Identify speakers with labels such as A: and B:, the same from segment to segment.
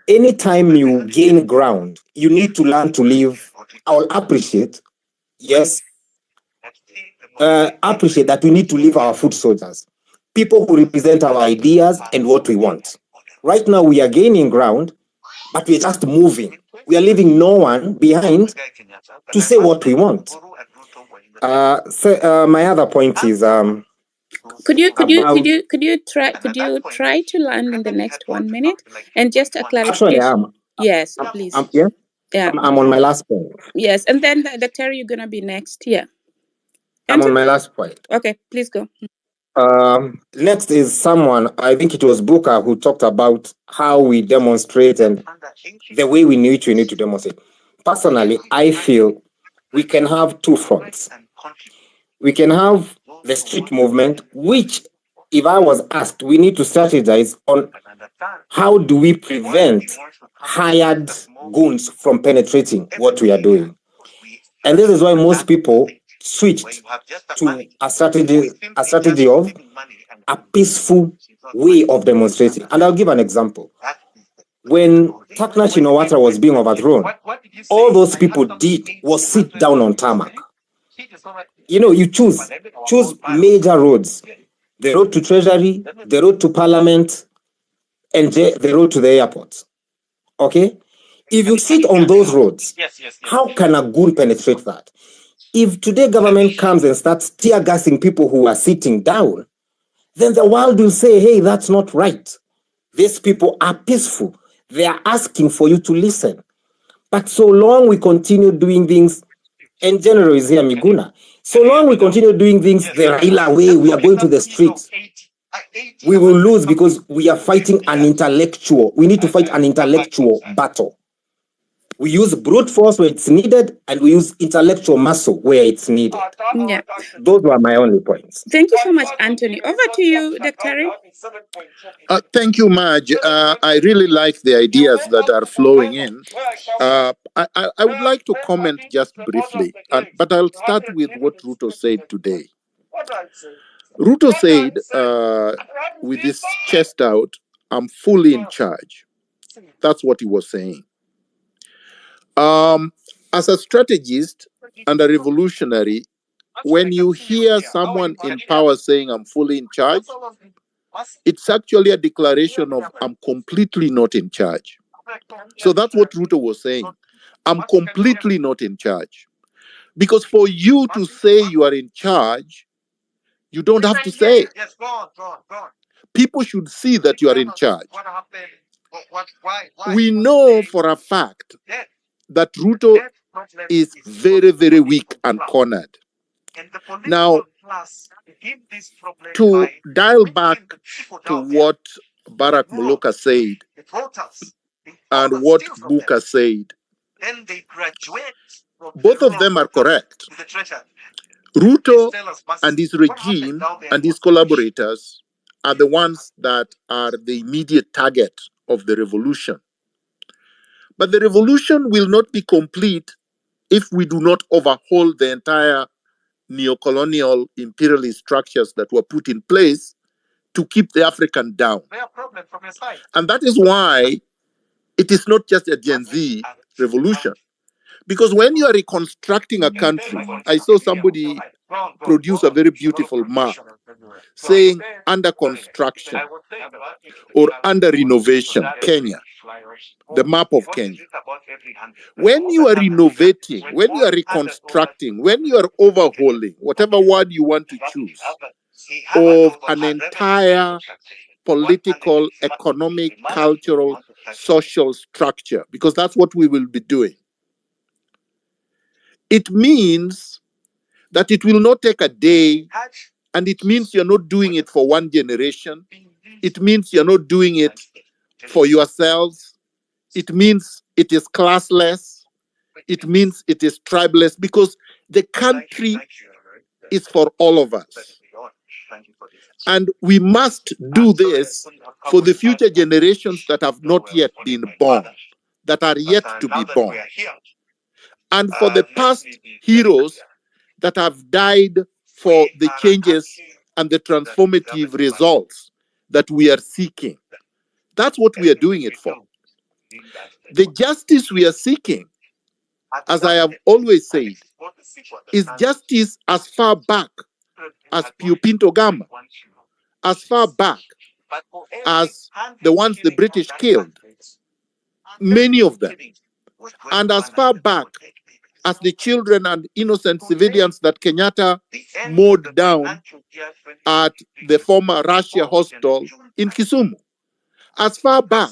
A: anytime you gain ground, you need to learn to live. I'll appreciate, yes, appreciate that we need to leave our foot soldiers, people who represent our ideas and what we want. Right now, we are gaining ground, but we're just moving. We are leaving no one behind to say what we want. My other point is
B: Could you try to land in the next 1 minute and just a clarification?
A: Actually, I am.
B: Yes, please.
A: I'm on my last point.
B: Yes, and then Dr. You're gonna be next. Yeah.
A: I'm on my last point.
B: Okay, please go.
A: Next is someone, I think it was Booker, who talked about how we demonstrate and the way we need to demonstrate. Personally, I feel we can have two fronts. We can have the street movement, which, if I was asked, we need to strategize on how do we prevent hired goons from penetrating what we are doing. And this is why most people switched to a strategy of a peaceful way of demonstrating. And I'll give an example. When Takna Chinowatra was being overthrown, all those people did was sit down on tarmac. You choose major roads, the road to Treasury, the road to Parliament, and the road to the airport. Okay? If you sit on those roads, how can a goon penetrate that? If today government comes and starts tear gassing people who are sitting down, then the world will say, hey, that's not right. These people are peaceful. They are asking for you to listen. But so long we continue doing things, and General is here, Miguna, so long we continue doing things the Raila way, we are going to the streets, we will lose because we are fighting an intellectual. We need to fight an intellectual battle. We use brute force where it's needed, and we use intellectual muscle where it's needed.
B: Yeah.
A: Those were my only points.
B: Thank you so much, Anthony. Over to you, Dr.
C: Thank you, Maj. I really like the ideas that are flowing in. I would like to comment just briefly, but I'll start with what Ruto said today. Ruto said, with his chest out, I'm fully in charge. That's what he was saying. As a strategist and a revolutionary, when you hear someone in power saying, I'm fully in charge, it's actually a declaration of, I'm completely not in charge. So that's what Ruto was saying. I'm completely not in charge. Because for you to say you are in charge, you don't have to say it. People should see that you are in charge. We know for a fact that Ruto is very, very weak and cornered. Now, to dial back to what Barack Muluka said and what Buka said, both of them are correct. Ruto and his regime and his collaborators are the ones that are the immediate target of the revolution. But the revolution will not be complete if we do not overhaul the entire neo-colonial imperialist structures that were put in place to keep the African down. And that is why it is not just a Gen Z revolution. Because when you are reconstructing a country, I saw somebody produce a very beautiful map saying under construction or under renovation, Kenya, the map of Kenya. When you are renovating, when you are reconstructing, when you are overhauling, whatever word you want to choose, of an entire political, economic, cultural, social structure, because that's what we will be doing. It means that it will not take a day, and it means you're not doing it for one generation. It means you're not doing it for yourselves. It means it is classless. It means it is tribeless, because the country is for all of us. And we must do this for the future generations that have not yet been born, that are yet to be born. And for the past heroes that have died for the changes and the transformative results that we are seeking. That's what we are doing it for. The justice we are seeking, as I have always said, is justice as far back as Pio Pinto Gama, as far back as the ones the British killed, many of them, and as far back as the children and innocent civilians that Kenyatta mowed down at the former Russia hostel in Kisumu, as far back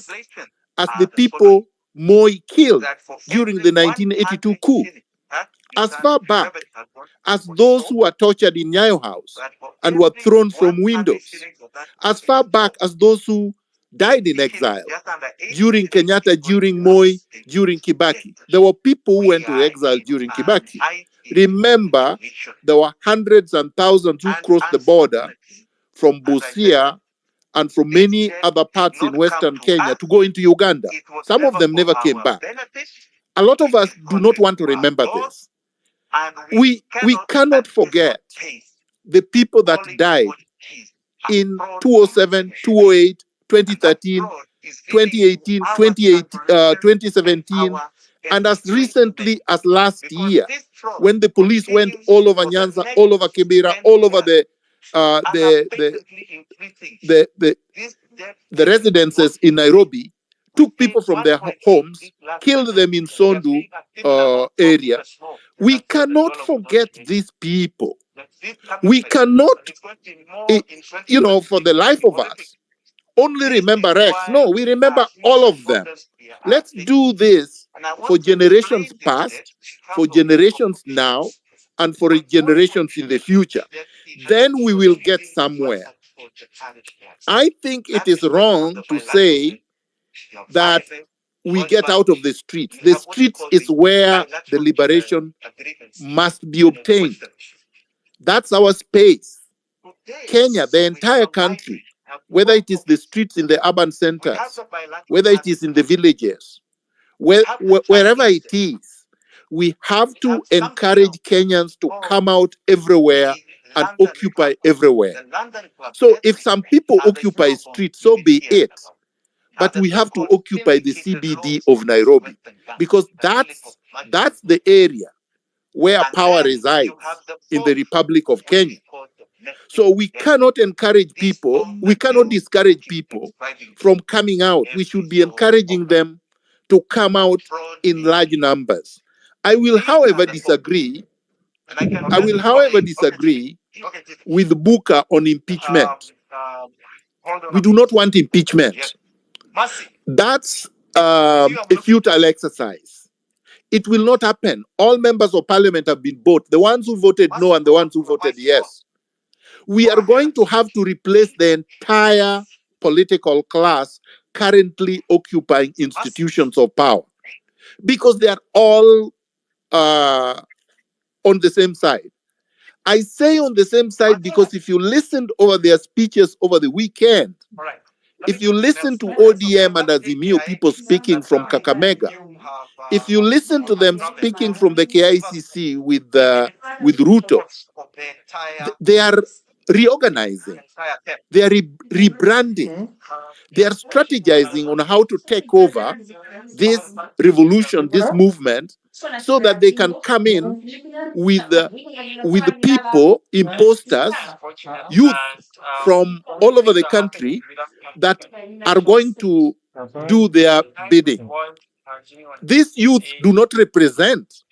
C: as the people Moi killed during the 1982 coup, as far back as those who were tortured in Nyayo House and were thrown from windows, as far back as those who died in exile during Kenyatta, during Moi, during Kibaki. There were people who went to exile during Kibaki. Remember, there were hundreds and thousands who crossed the border from Busia and from many other parts in Western Kenya to go into Uganda. Some of them never came back. A lot of us do not want to remember this. We cannot forget the people that died in 2007, 2008, 2013, 2018, 2017, and as recently as last year, when the police went all over Nyanza, all over Kibera, all over the residences in Nairobi, took people from their homes, killed them in Sondu area. We cannot forget these people. We cannot, for the life of us, only remember Rex. No, we remember all of them. Let's do this for generations past, for generations now, and for generations in the future. Then we will get somewhere. I think it is wrong to say that we get out of the streets. The streets is where the liberation must be obtained. That's our space. Kenya, the entire country, whether it is the streets in the urban centers, whether it is in the villages, wherever it is, we have to encourage Kenyans to come out everywhere and occupy everywhere. So if some people occupy streets, so be it. But we have to occupy the CBD of Nairobi, because that's the area where power resides in the Republic of Kenya. So we cannot encourage people, we cannot discourage people from coming out. We should be encouraging them to come out in large numbers. I will, however, disagree with Booker on impeachment. We do not want impeachment. That's a futile exercise. It will not happen. All members of parliament have been bought, the ones who voted no and the ones who voted yes. We are going to have to replace the entire political class currently occupying institutions of power, because they are all on the same side. I say on the same side because if you listened over their speeches over the weekend, if you listen to ODM and Azimio people speaking from Kakamega, if you listen to them speaking from the KICC with Ruto, they are reorganizing, they are rebranding, they are strategizing on how to take over this revolution, this movement, so that they can come in with the people, imposters, youth from all over the country that are going to do their bidding. These youth do not represent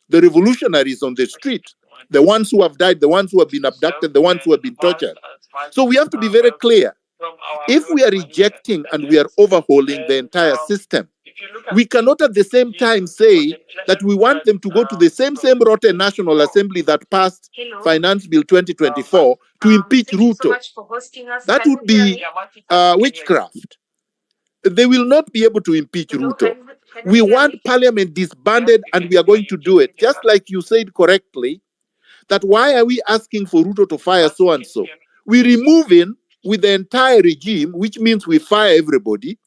C: the revolutionaries on the street, the ones who have died, the ones who have been abducted, the ones who have been tortured. So we have to be very clear. If we are rejecting and we are overhauling the entire system, we cannot at the same time say that we want them to go to the same rotten National Assembly that passed Finance Bill 2024 to impeach Ruto. That would be witchcraft. They will not be able to impeach Ruto. We want parliament disbanded, and we are going to do it. Just like you said correctly, that why are we asking for Ruto to fire so-and-so? We remove him with the entire regime, which means we fire everybody,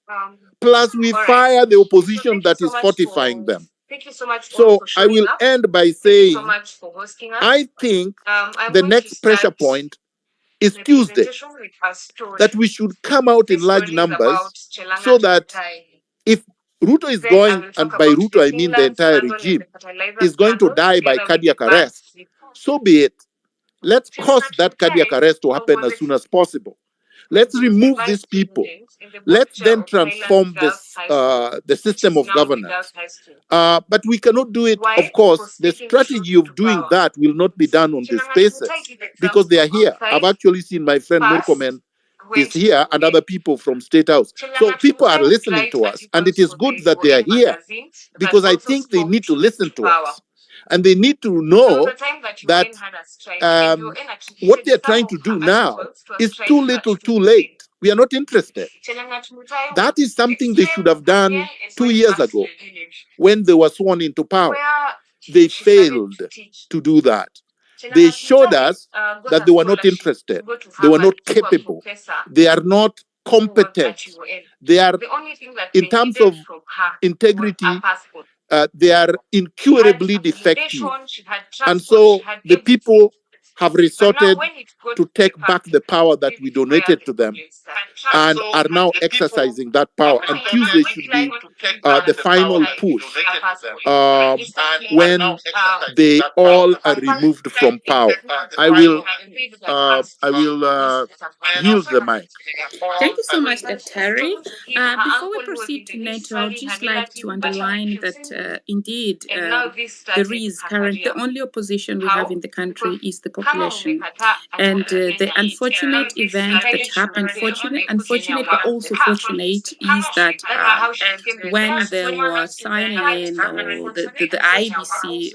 C: plus we fire the opposition that is fortifying them. So I will end by saying, I think the next pressure point is Tuesday, that we should come out in large numbers so that if Ruto is going, and by Ruto I mean the entire regime, is going to die by cardiac arrest. So be it. Let's cause that cardiac arrest to happen as soon as possible. Let's remove these people. Let's then transform this the system of governance. But we cannot do it, of course. The strategy of doing that will not be done on these spaces because they are here. I've actually seen my friend Murkomen is here and other people from Statehouse. So people are listening to us, and it is good that they are here because I think they need to listen to us. And they need to know that what they're trying to do now is too little, too late. We are not interested. That is something they should have done 2 years ago when they were sworn into power. They failed to do that. They showed us that they were not interested. They were not capable. They are not competent. They are, in terms of integrity, they are incurably defective. And so the people have resorted to take back the power that we donated to them and are now exercising that power. And Tuesday should be the final push when they all are removed from power. I will yield the mic.
B: Thank you so much, Daktari. Before we proceed to NATO, I would just like to underline that indeed there is currently the only opposition we have in the country is the population. And the unfortunate event that happened, unfortunate but also fortunate, is that when there was signing in or the IBC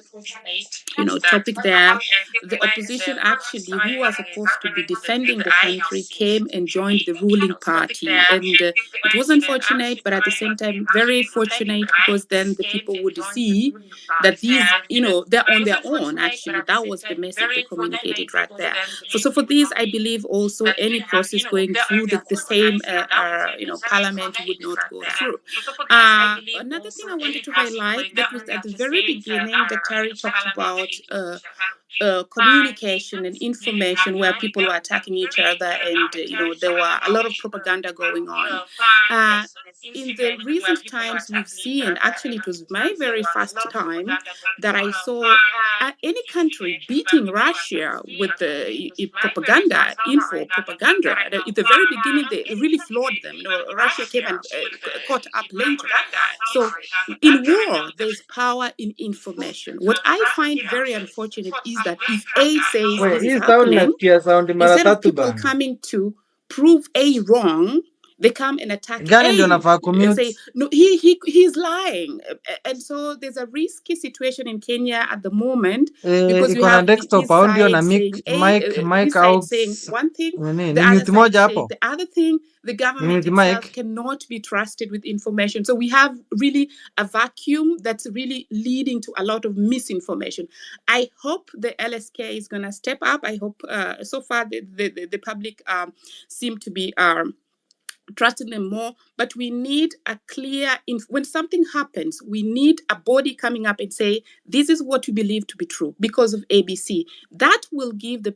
B: topic there, the opposition actually, who was supposed to be defending the country, came and joined the ruling party. And it was unfortunate, but at the same time, very fortunate, because then the people would see that these, they're on their own, actually. That was the message they communicated right there. So for this, I believe also any process going through the same, parliament would not go through. Another thing I wanted to highlight, that was at the very beginning, Daktari talked about communication and information where people were attacking each other, and there were a lot of propaganda going on. In the recent times, we've seen, actually it was my very first time that I saw any country beating Russia with the propaganda. At the very beginning, they really floored them. Russia came and caught up later. So in war, there's power in information. What I find very unfortunate is that if A says this is happening, instead of people coming to prove A wrong, they come and attack A and say, no, he's lying. And so there's a risky situation in Kenya at the moment, because you have this side saying this side saying one thing, the other side saying the other thing. The government itself cannot be trusted with information. So we have really a vacuum that's really leading to a lot of misinformation. I hope the LSK is going to step up. I hope so far the public seem to be trusting them more, but we need a clear, when something happens, we need a body coming up and say, this is what we believe to be true because of ABC. That will give the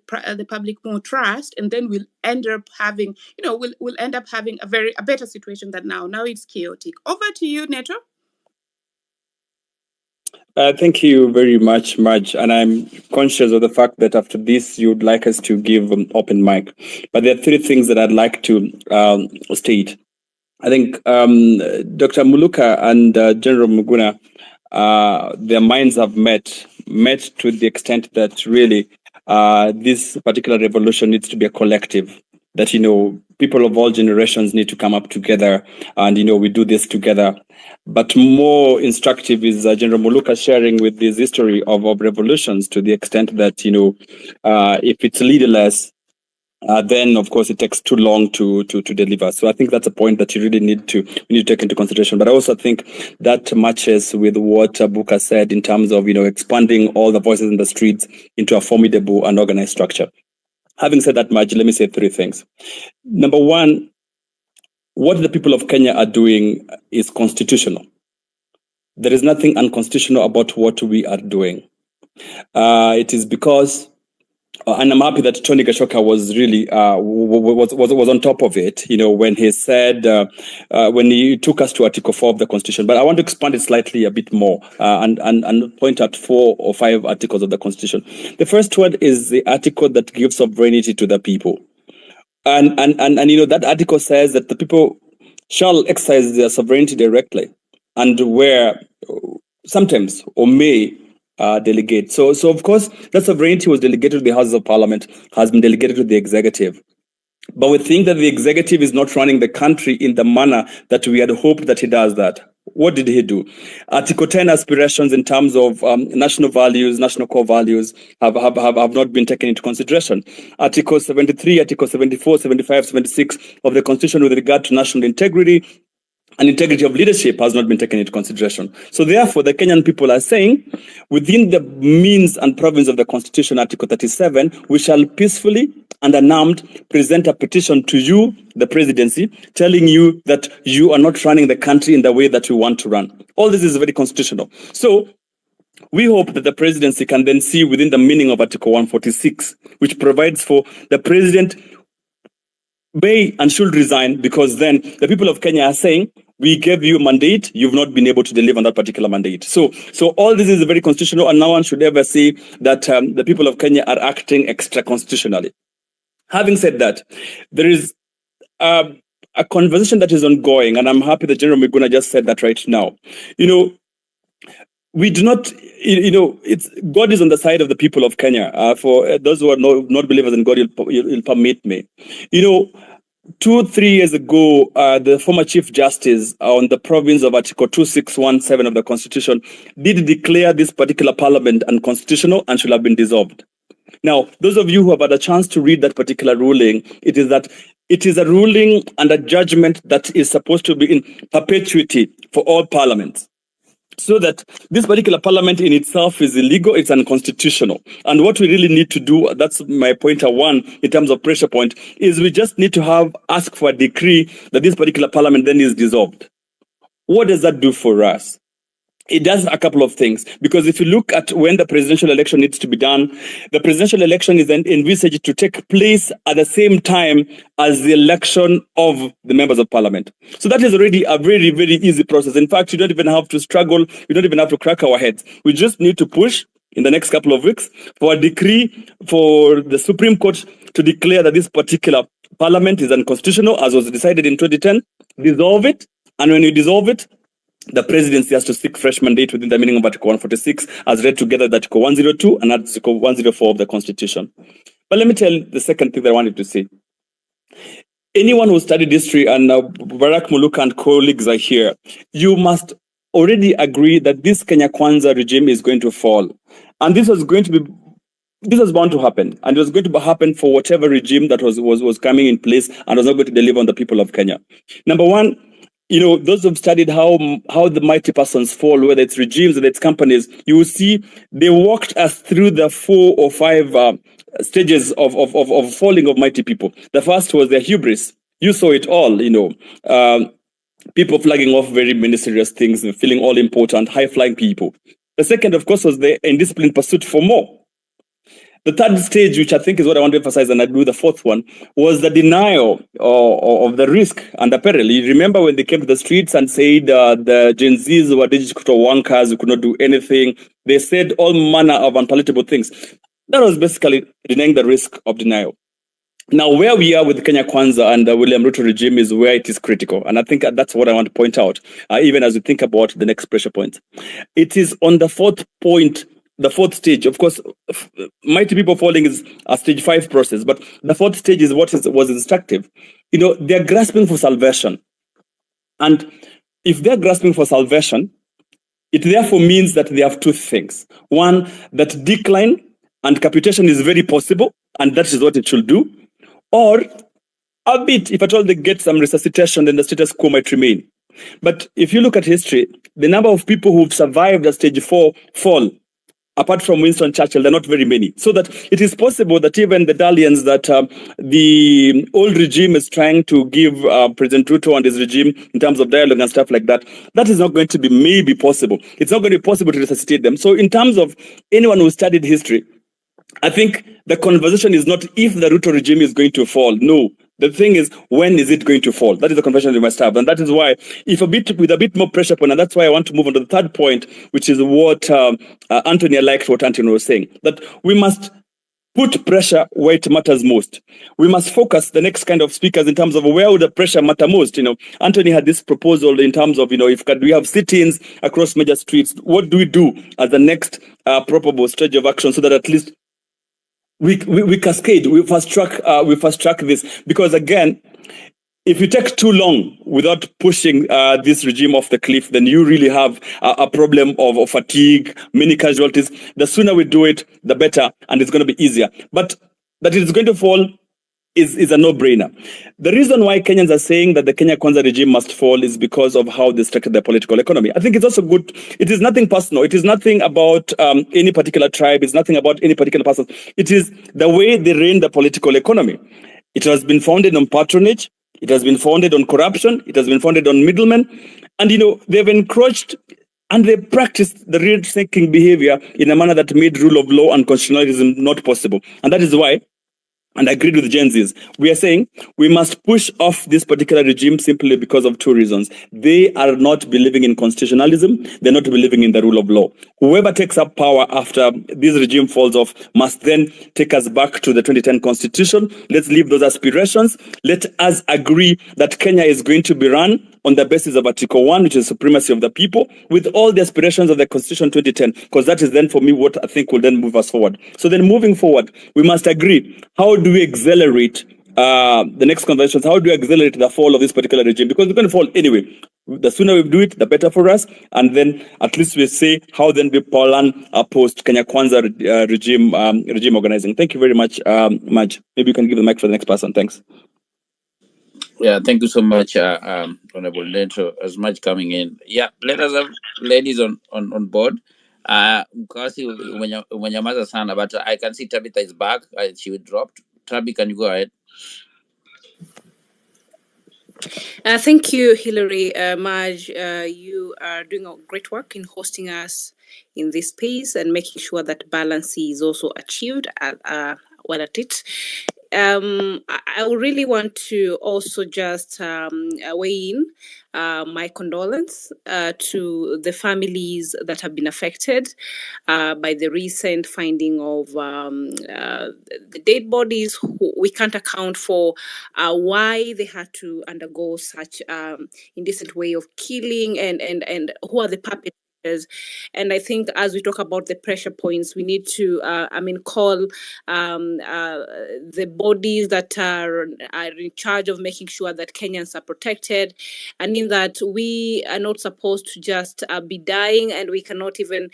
B: public more trust, and then we'll end up having, we'll end up having a better situation than now. Now it's chaotic. Over to you, Neto.
D: Thank you very much, Marge. And I'm conscious of the fact that after this, you'd like us to give an open mic. But there are three things that I'd like to state. I think Dr. Muluka and General Miguna, their minds have met to the extent that really this particular revolution needs to be a collective. That, people of all generations need to come up together and, we do this together. But more instructive is General Muluka sharing with this history of revolutions, to the extent that, if it's leaderless, then of course it takes too long to deliver. So I think that's a point that you really need to take into consideration. But I also think that matches with what Buka said in terms of, expanding all the voices in the streets into a formidable and organized structure. Having said that much, let me say three things. Number one, what the people of Kenya are doing is constitutional. There is nothing unconstitutional about what we are doing. It is because And I'm happy that Tony Gashoka was really was on top of it, when he said, when he took us to Article 4 of the Constitution. But I want to expand it slightly a bit more and point out 4 or 5 articles of the Constitution. The first one is the article that gives sovereignty to the people. And that article says that the people shall exercise their sovereignty directly and where sometimes or may delegate. So of course, that sovereignty was delegated to the Houses of Parliament, has been delegated to the executive. But we think that the executive is not running the country in the manner that we had hoped that he does that. What did he do? Article 10 aspirations in terms of national values, national core values have not been taken into consideration. Article 73, Article 74, 75, 76 of the Constitution with regard to national integrity and integrity of leadership has not been taken into consideration. So therefore, the Kenyan people are saying, within the means and province of the Constitution, Article 37, we shall peacefully and unarmed present a petition to you, the presidency, telling you that you are not running the country in the way that we want to run. All this is very constitutional. So we hope that the presidency can then see within the meaning of Article 146, which provides for the president may and should resign, because then the people of Kenya are saying, we gave you a mandate, you've not been able to deliver on that particular mandate. So all this is very constitutional, and no one should ever say that the people of Kenya are acting extra-constitutionally. Having said that, there is a conversation that is ongoing, and I'm happy that General Miguna just said that right now. We do not, it's God is on the side of the people of Kenya. For those who are not believers in God, you'll permit me. 2-3 years ago, the former Chief Justice on the province of Article 2617 of the Constitution did declare this particular parliament unconstitutional and should have been dissolved. Now, those of you who have had a chance to read that particular ruling, it is a ruling and a judgment that is supposed to be in perpetuity for all parliaments. So that this particular parliament in itself is illegal, it's unconstitutional. And what we really need to do, that's my pointer one in terms of pressure point, is we just need to ask for a decree that this particular parliament then is dissolved. What does that do for us? It does a couple of things, because if you look at when the presidential election needs to be done, the presidential election is then envisaged to take place at the same time as the election of the members of parliament. So that is already a very, very easy process. In fact, you don't even have to struggle. You don't even have to crack our heads. We just need to push in the next couple of weeks for a decree for the Supreme Court to declare that this particular parliament is unconstitutional, as was decided in 2010, dissolve it. And when you dissolve it, the presidency has to seek fresh mandate within the meaning of Article 146, as read together with Article 102 and Article 104 of the Constitution. But let me tell you the second thing that I wanted to say. Anyone who studied history, and Barack Muluka and colleagues are here, you must already agree that this Kenya Kwanza regime is going to fall. And this was bound to happen. And it was going to happen for whatever regime that was coming in place and was not going to deliver on the people of Kenya. Number one, those who've studied how the mighty persons fall, whether it's regimes, whether it's companies, you will see they walked us through the 4 or 5 stages of falling of mighty people. The first was their hubris. You saw it all, people flagging off very many serious things, feeling all important, high-flying people. The second, of course, was the indisciplined pursuit for more. The third stage, which I think is what I want to emphasize, and I do the fourth one, was the denial of the risk and the peril. You remember when they came to the streets and said the Gen Zs were digital wankers who could not do anything. They said all manner of unpalatable things. That was basically denying the risk of denial. Now, where we are with Kenya Kwanza and the William Ruto regime is where it is critical. And I think that's what I want to point out, even as we think about the next pressure point. It is on the fourth point, the fourth stage. Of course, mighty people falling is a stage 5 process, but the fourth stage is what was instructive. They're grasping for salvation. And if they're grasping for salvation, it therefore means that they have 2 things. One, that decline and capitation is very possible, and that is what it should do. Or a bit, if at all they get some resuscitation, then the status quo might remain. But if you look at history, the number of people who've survived a stage 4 fall, apart from Winston Churchill, they're not very many. So that it is possible that even the dalliance that the old regime is trying to give President Ruto and his regime in terms of dialogue and stuff like that, that is not going to be maybe possible. It's not going to be possible to resuscitate them. So in terms of anyone who studied history, I think the conversation is not if the Ruto regime is going to fall. No. The thing is, when is it going to fall? That is the conversation we must have. And that is why, with a bit more pressure point, and that's why I want to move on to the third point, which is what Anthony, I liked what Anthony was saying, that we must put pressure where it matters most. We must focus the next kind of speakers in terms of where would the pressure matter most. Anthony had this proposal in terms of, if we have sit-ins across major streets, what do we do as the next probable stage of action so that at least we cascade, we fast track this, because again, if you take too long without pushing this regime off the cliff, then you really have a problem of fatigue, many casualties. The sooner we do it, the better, and it's going to be easier. But that it is going to fall is a no-brainer. The reason why Kenyans are saying that the Kenya Kwanza regime must fall is because of how they structured their political economy. I think it's also good. It is nothing personal. It is nothing about any particular tribe. It's nothing about any particular person. It is the way they reign the political economy. It has been founded on patronage. It has been founded on corruption. It has been founded on middlemen. And, they've encroached and they practiced the rent-seeking behavior in a manner that made rule of law and constitutionalism not possible. And that is why, and I agreed with Gen Zs, we are saying we must push off this particular regime simply because of two reasons. They are not believing in constitutionalism. They're not believing in the rule of law. Whoever takes up power after this regime falls off must then take us back to the 2010 constitution. Let's leave those aspirations. Let us agree that Kenya is going to be run on the basis of Article 1, which is supremacy of the people, with all the aspirations of the Constitution 2010, because that is then, for me, what I think will then move us forward. So then moving forward, we must agree, how do we accelerate the next conventions? How do we accelerate the fall of this particular regime? Because we're going to fall anyway. The sooner we do it, the better for us. And then at least we say how then we plan a post-Kenya Kwanza regime organizing. Thank you very much, Maj. Maybe you can give the mic for the next person. Thanks.
E: Yeah, thank you so much, Honorable Dentro, as much coming in. Yeah, let us have ladies on board. Mkasi umenyamaza sana, but I can see Tabitha is back. She dropped. Tabi, can you go ahead?
B: Thank you, Hilary. Maj, you are doing a great work in hosting us in this space and making sure that balance is also achieved well at it. I would really want to also just weigh in my condolence to the families that have been affected by the recent finding of the dead bodies. We can't account for why they had to undergo such indecent way of killing, and who are the perpetrators. And I think as we talk about the pressure points, we need to, call the bodies that are in charge of making sure that Kenyans are protected, and in that we are not supposed to just be dying, and we cannot even,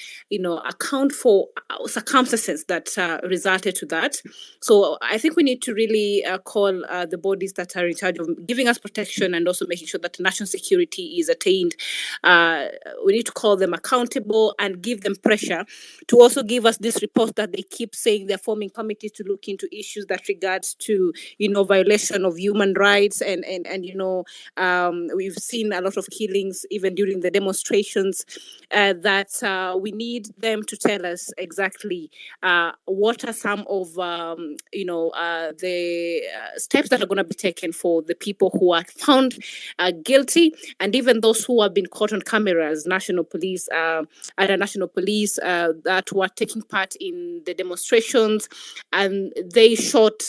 B: account for circumstances that resulted to that. So I think we need to really call the bodies that are in charge of giving us protection and also making sure that national security is attained. We need to call them accountable and give them pressure to also give us this report that they keep saying they're forming committees to look into issues that regards to, violation of human rights and we've seen a lot of killings even during the demonstrations, that we need them to tell us exactly what are some of the steps that are going to be taken for the people who are found guilty, and even those who have been caught on cameras, national police that were taking part in the demonstrations, and they shot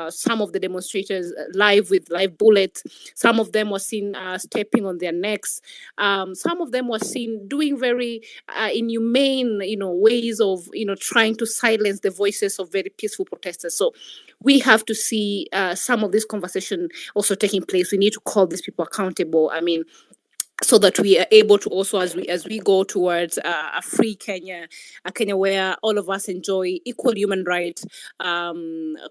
B: some of the demonstrators live with live bullets. Some of them were seen stepping on their necks. Some of them were seen doing very inhumane, ways of, trying to silence the voices of very peaceful protesters. So we have to see some of this conversation also taking place. We need to call these people accountable. So that we are able to also, as we go towards a free Kenya, a Kenya where all of us enjoy equal human rights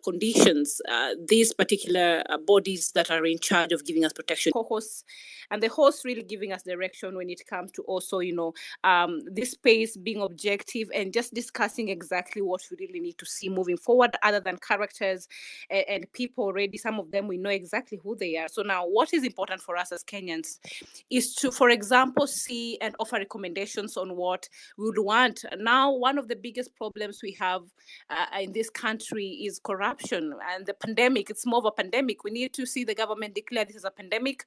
B: conditions, these particular bodies that are in charge of giving us protection, co-hosts, and the hosts really giving us direction when it comes to also, this space being objective and just discussing exactly what we really need to see moving forward, other than characters and people already. Some of them we know exactly who they are. So now what is important for us as Kenyans is to, for example, see and offer recommendations on what we would want. Now, one of the biggest problems we have in this country is corruption and the pandemic. It's more of a pandemic. We need to see the government declare this as a pandemic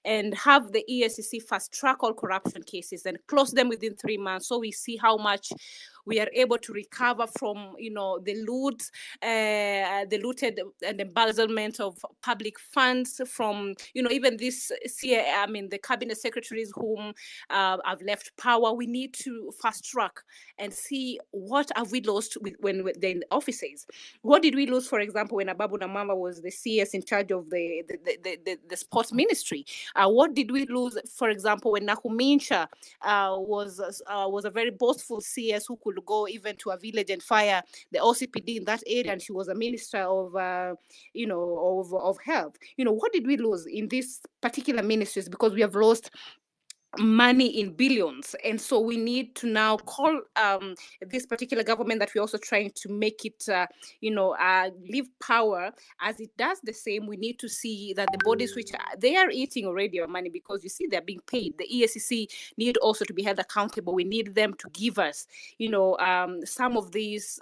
B: and have the EACC fast track all corruption cases and close them within 3 months, so we see how much we are able to recover from, the looted and embezzlement of public funds from, even this the cabinet secretaries whom have left power. We need to fast track and see what have we lost when they're in the offices. What did we lose, for example, when Ababu Namamba was the CS in charge of the sports ministry? What did we lose, for example, when Nakumincha was a very boastful CS who could go even to a village and fire the OCPD in that area, and she was a minister of health. What did we lose in these particular ministries? Because we have lost money in billions, and so we need to now call this particular government that we're also trying to make it leave power. As it does the same, we need to see that the bodies which they are eating already our money, because you see they're being paid. The EACC need also to be held accountable. We need them to give us some of these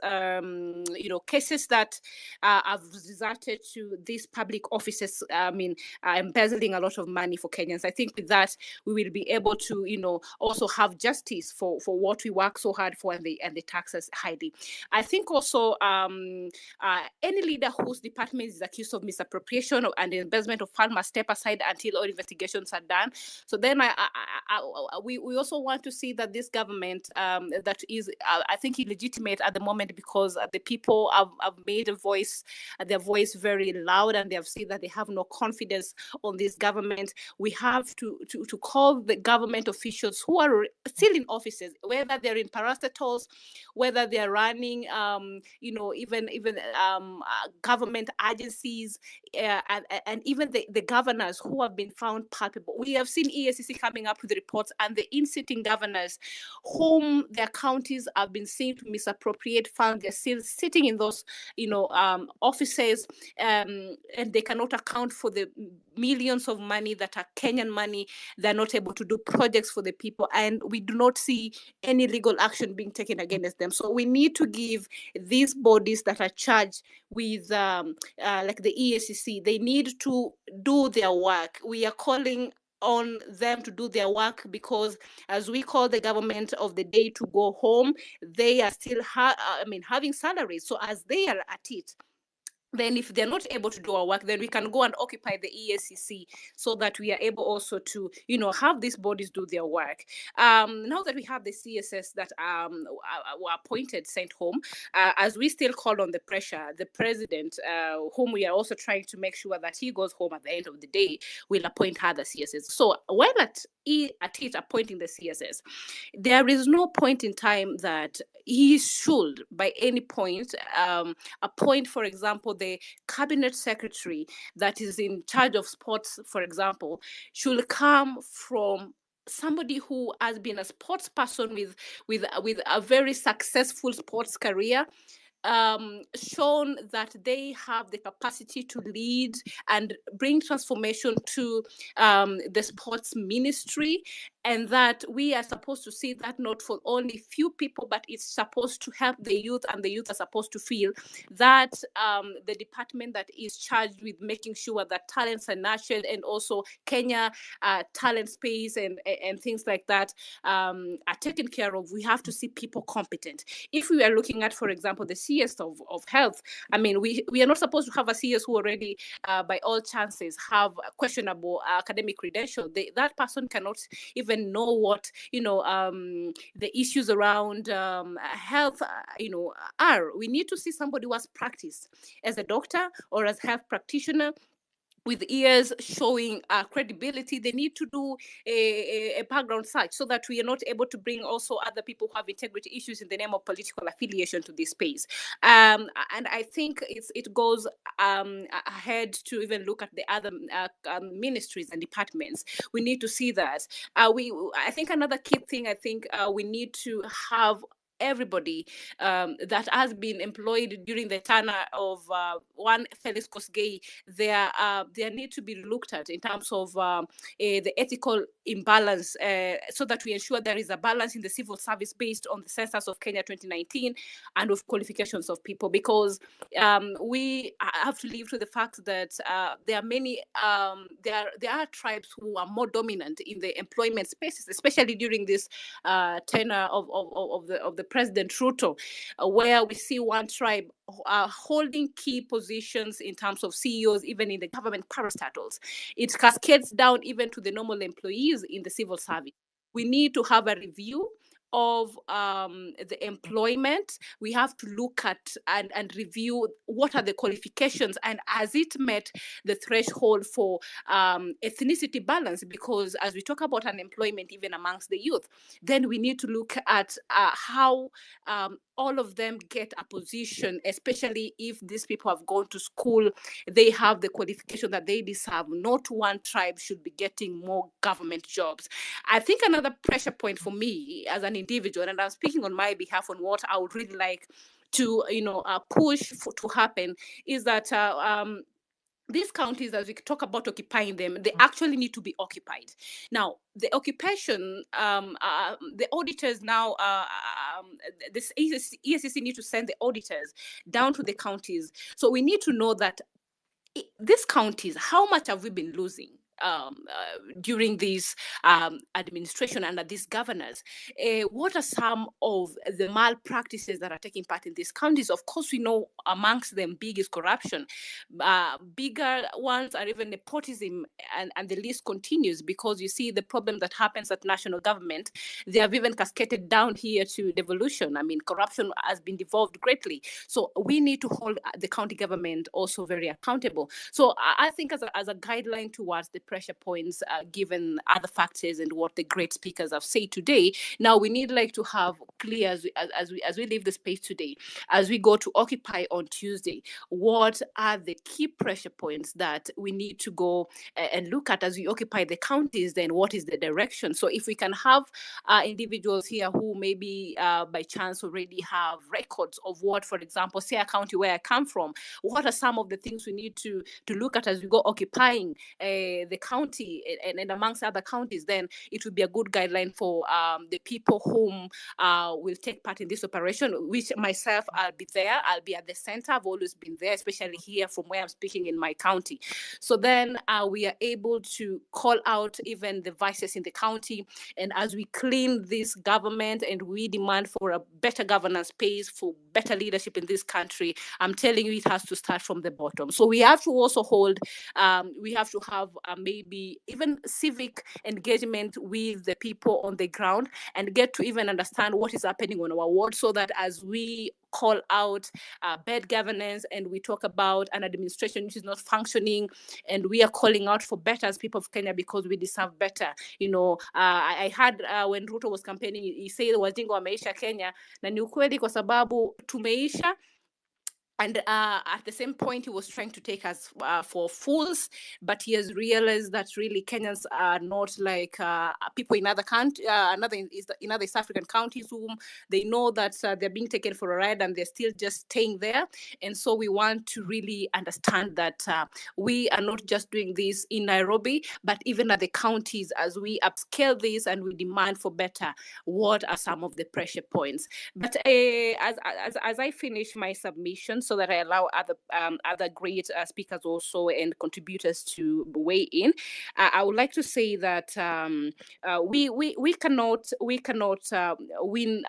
B: cases that have resulted to these public offices embezzling a lot of money for Kenyans. I think with that we will be able to also have justice for what we work so hard for, and the taxes highly. I think also any leader whose department is accused of misappropriation and embezzlement of fund must step aside until all investigations are done. So then we also want to see that this government that is I think illegitimate at the moment, because the people have made their voice very loud, and they have said that they have no confidence on this government. We have to call the government officials who are still in offices, whether they're in parastatals, whether they're running even government agencies, and even the governors who have been found culpable. We have seen EACC coming up with reports, and the in-sitting governors whom their counties have been seen to misappropriate funds, they're still sitting in those offices, and they cannot account for the millions of money that are Kenyan money. They're not able to do projects for the people, and we do not see any legal action being taken against them. So we need to give these bodies that are charged with like the EACC, they need to do their work. We are calling on them to do their work, because as we call the government of the day to go home, they are still having salaries. So as they are at it, then if they're not able to do our work, then we can go and occupy the EACC, so that we are able also to, have these bodies do their work. Now that we have the CSS that were appointed, sent home, as we still call on the pressure, the president, whom we are also trying to make sure that he goes home at the end of the day, will appoint other CSS. So while at it appointing the CSS, there is no point in time that he should, by any point, appoint, for example, the cabinet secretary that is in charge of sports, for example, should come from somebody who has been a sports person with a very successful sports career, shown that they have the capacity to lead and bring transformation to the sports ministry, and that we are supposed to see that not for only few people, but it's supposed to help the youth, and the youth are supposed to feel that the department that is charged with making sure that talents are nurtured, and also Kenya talent space and things like that are taken care of. We have to see people competent. If we are looking at, for example, the CS of health, we are not supposed to have a CS who already, by all chances, have a questionable academic credential. That person cannot even know what the issues around health are. We need to see somebody who has practiced as a doctor or as health practitioner, with ears showing credibility. They need to do a background search, so that we are not able to bring also other people who have integrity issues in the name of political affiliation to this space. And I think it goes ahead to even look at the other ministries and departments. We need to see that. I think another key thing, we need to have everybody that has been employed during the tenure of one Felix Kosgei, there need to be looked at in terms of the ethical imbalance, so that we ensure there is a balance in the civil service based on the census of Kenya 2019 and of qualifications of people, because we have to live to the fact that there are many there are tribes who are more dominant in the employment spaces, especially during this tenure of the President Ruto, where we see one tribe holding key positions in terms of CEOs, even in the government parastatals. It cascades down even to the normal employees in the civil service. We need to have a review of the employment. We have to look at and review what are the qualifications and has it met the threshold for ethnicity balance, because as we talk about unemployment even amongst the youth, then we need to look at how all of them get a position, especially if these people have gone to school, they have the qualification that they deserve. Not one tribe should be getting more government jobs. I think another pressure point for me as an individual, and I'm speaking on my behalf on what I would really like to, push to happen, is that these counties, as we talk about occupying them, they actually need to be occupied. Now, the occupation, the auditors now, this ESCC need to send the auditors down to the counties. So we need to know that these counties, how much have we been losing during this administration under these governors? What are some of the malpractices that are taking part in these counties? Of course, we know amongst them big is corruption. Bigger ones are even nepotism, and the list continues, because you see the problem that happens at national government. They have even cascaded down here to devolution. I mean, corruption has been devolved greatly. So we need to hold the county government also very accountable. So I think as a guideline towards the pressure points, given other factors and what the great speakers have said today, now we need to have clear as we leave the space today, as we go to Occupy on Tuesday, what are the key pressure points that we need to go and look at as we occupy the counties? Then what is the direction? So if we can have individuals here who maybe by chance already have records of what, for example, say a county where I come from, what are some of the things we need to look at as we go occupying the county and amongst other counties, then it would be a good guideline for the people whom will take part in this operation, which myself, I'll be there. I'll be at the center. I've always been there, especially here from where I'm speaking in my county. So then we are able to call out even the vices in the county. And as we clean this government and we demand for a better governance space, for better leadership in this country, I'm telling you, it has to start from the bottom. So we have to also hold, we have to have maybe even civic engagement with the people on the ground and get to even understand what is happening on our ward, so that as we call out bad governance and we talk about an administration which is not functioning, and we are calling out for better as people of Kenya because we deserve better. I heard when Ruto was campaigning, he said wajinga wameisha Kenya, na ni ukweli kwa sababu tumeisha. And at the same point, he was trying to take us for fools, but he has realized that really Kenyans are not like people in other countries, in other East African countries, whom they know that they're being taken for a ride and they're still just staying there. And so we want to really understand that we are not just doing this in Nairobi, but even at the counties, as we upscale this and we demand for better, what are some of the pressure points? But as I finish my submission, so that I allow other great speakers also and contributors to weigh in, I would like to say that we cannot win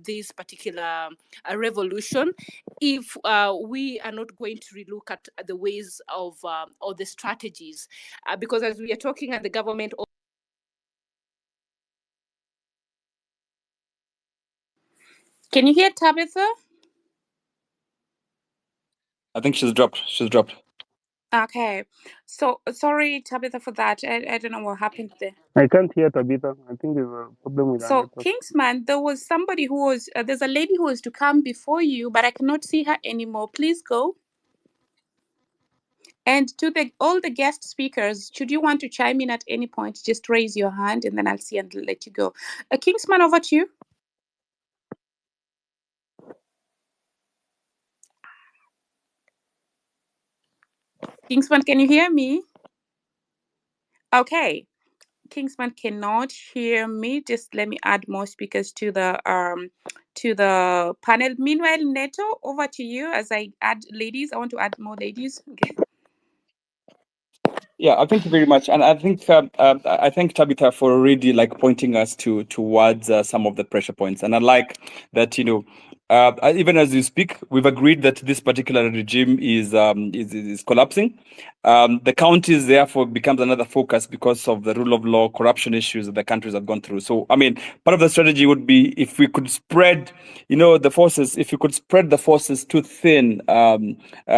B: this particular revolution if we are not going to relook at the ways of or the strategies, because as we are talking at the government. Can you hear Tabitha?
D: I think she's dropped.
B: Okay, so sorry Tabitha for that. I don't know what happened there.
F: I can't hear Tabitha. I think there's a problem with
B: So
F: network.
B: Kingsman, there was somebody who was there's a lady who was to come before you, but I cannot see her anymore. Please go. And to all the guest speakers, should you want to chime in at any point, just raise your hand and then I'll see and let you go. Kingsman, over to you. Kingsman, can you hear me? Okay. Kingsman cannot hear me. Just let me add more speakers to the panel. Meanwhile, Neto, over to you. As I add ladies, I want to add more ladies. Okay.
D: Yeah, thank you very much, and I think I thank Tabitha for already like pointing us towards some of the pressure points, and I like that even as you speak, we've agreed that this particular regime is collapsing. The counties therefore becomes another focus because of the rule of law, corruption issues that the countries have gone through. So, I mean, part of the strategy would be if we could spread, the forces. If we could spread the forces too thin, the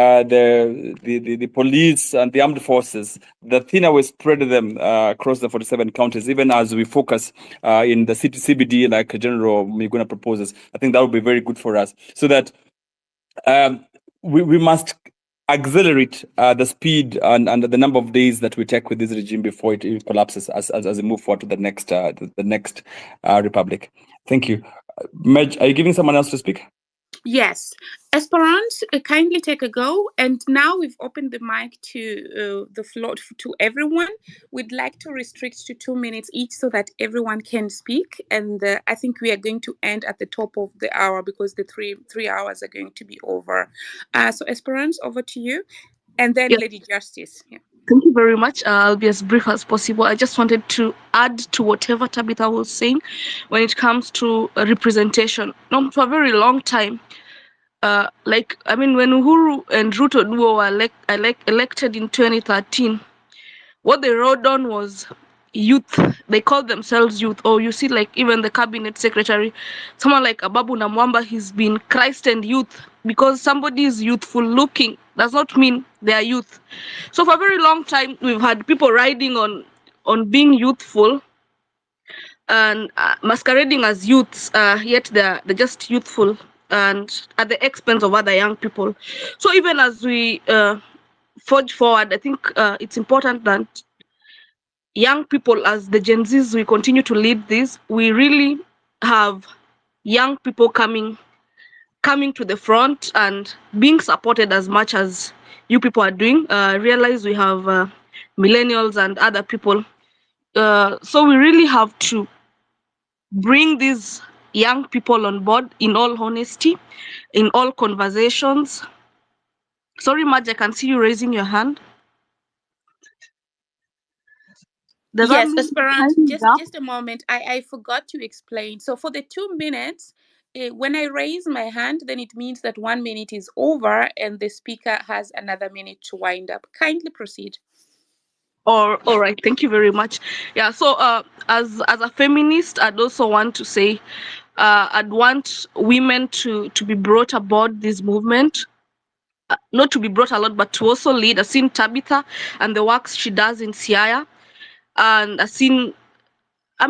D: police and the armed forces, the thinner we spread them across the 47 counties, even as we focus in the city CBD, like General Miguna proposes, I think that would be very good for us, so that we must accelerate the speed and the number of days that we take with this regime before it collapses as we move forward to the next republic. Thank you. Mej, are you giving someone else to speak?
B: Yes. Esperance, kindly take a go. And now we've opened the mic to the floor to everyone. We'd like to restrict to 2 minutes each so that everyone can speak. And I think we are going to end at the top of the hour because the three hours are going to be over. So Esperance, over to you. And then Lady Justice. Yeah.
G: Thank you very much. I'll be as brief as possible. I just wanted to add to whatever Tabitha was saying when it comes to representation. Now, for a very long time, when Uhuru and Ruto were elected in 2013, what they wrote down was youth. They called themselves youth. Or you see, like even the cabinet secretary, someone like Ababu Namwamba, he's been Christ and youth. Because somebody is youthful looking does not mean they are youth. So for a very long time, we've had people riding on being youthful and masquerading as youths, yet they're just youthful and at the expense of other young people. So even as we forge forward, I think it's important that young people, as the Gen Zs, we continue to lead this. We really have young people coming to the front and being supported as much as you people are doing. Realize we have millennials and other people. So we really have to bring these young people on board in all honesty, in all conversations. Sorry, Madge, I can see you raising your hand. Does
B: Yes,
G: that mean
B: Esperance, just a moment. I forgot to explain. So for the 2 minutes, when I raise my hand, then it means that 1 minute is over and the speaker has another minute to wind up. Kindly proceed.
G: All right, thank you very much. Yeah, so as a feminist, I'd also want to say I'd want women to be brought aboard this movement. Not to be brought a lot, but to also lead. I've seen Tabitha and the works she does in Siaya, and I've seen, I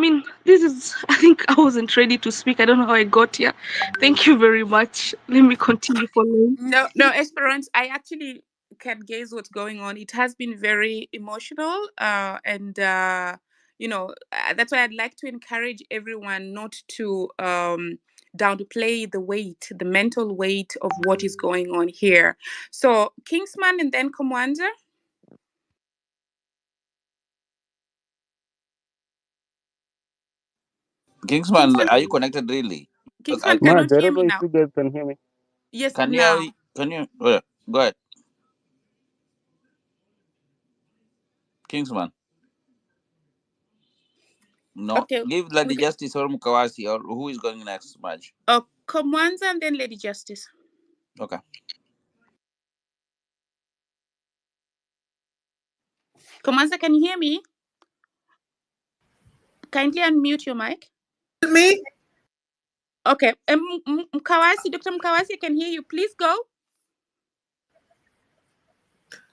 G: think I wasn't ready to speak. I don't know how I got here. Thank you very much. Let me continue following.
B: No, Esperance, I actually can guess what's going on. It has been very emotional, and that's why I'd like to encourage everyone not to downplay the mental weight of what is going on here. So Kingsman and then Komwanza.
E: Kingsman, are you connected really?
B: Kingsman
F: Marge,
B: cannot
F: I
B: hear
F: don't know
B: me
F: if
B: now.
F: you guys can hear me.
B: Yes,
E: Can
B: now.
E: you go ahead. Kingsman. No.
B: Okay.
E: Give Lady Justice or Mukawasi, or who is going next, Marge?
B: Komwanza and then Lady Justice.
E: Okay.
B: Komwanza, can you hear me? Kindly unmute your mic.
H: Me?
B: Okay. Mukawasi, Dr. Mukawasi, I can hear you. Please go.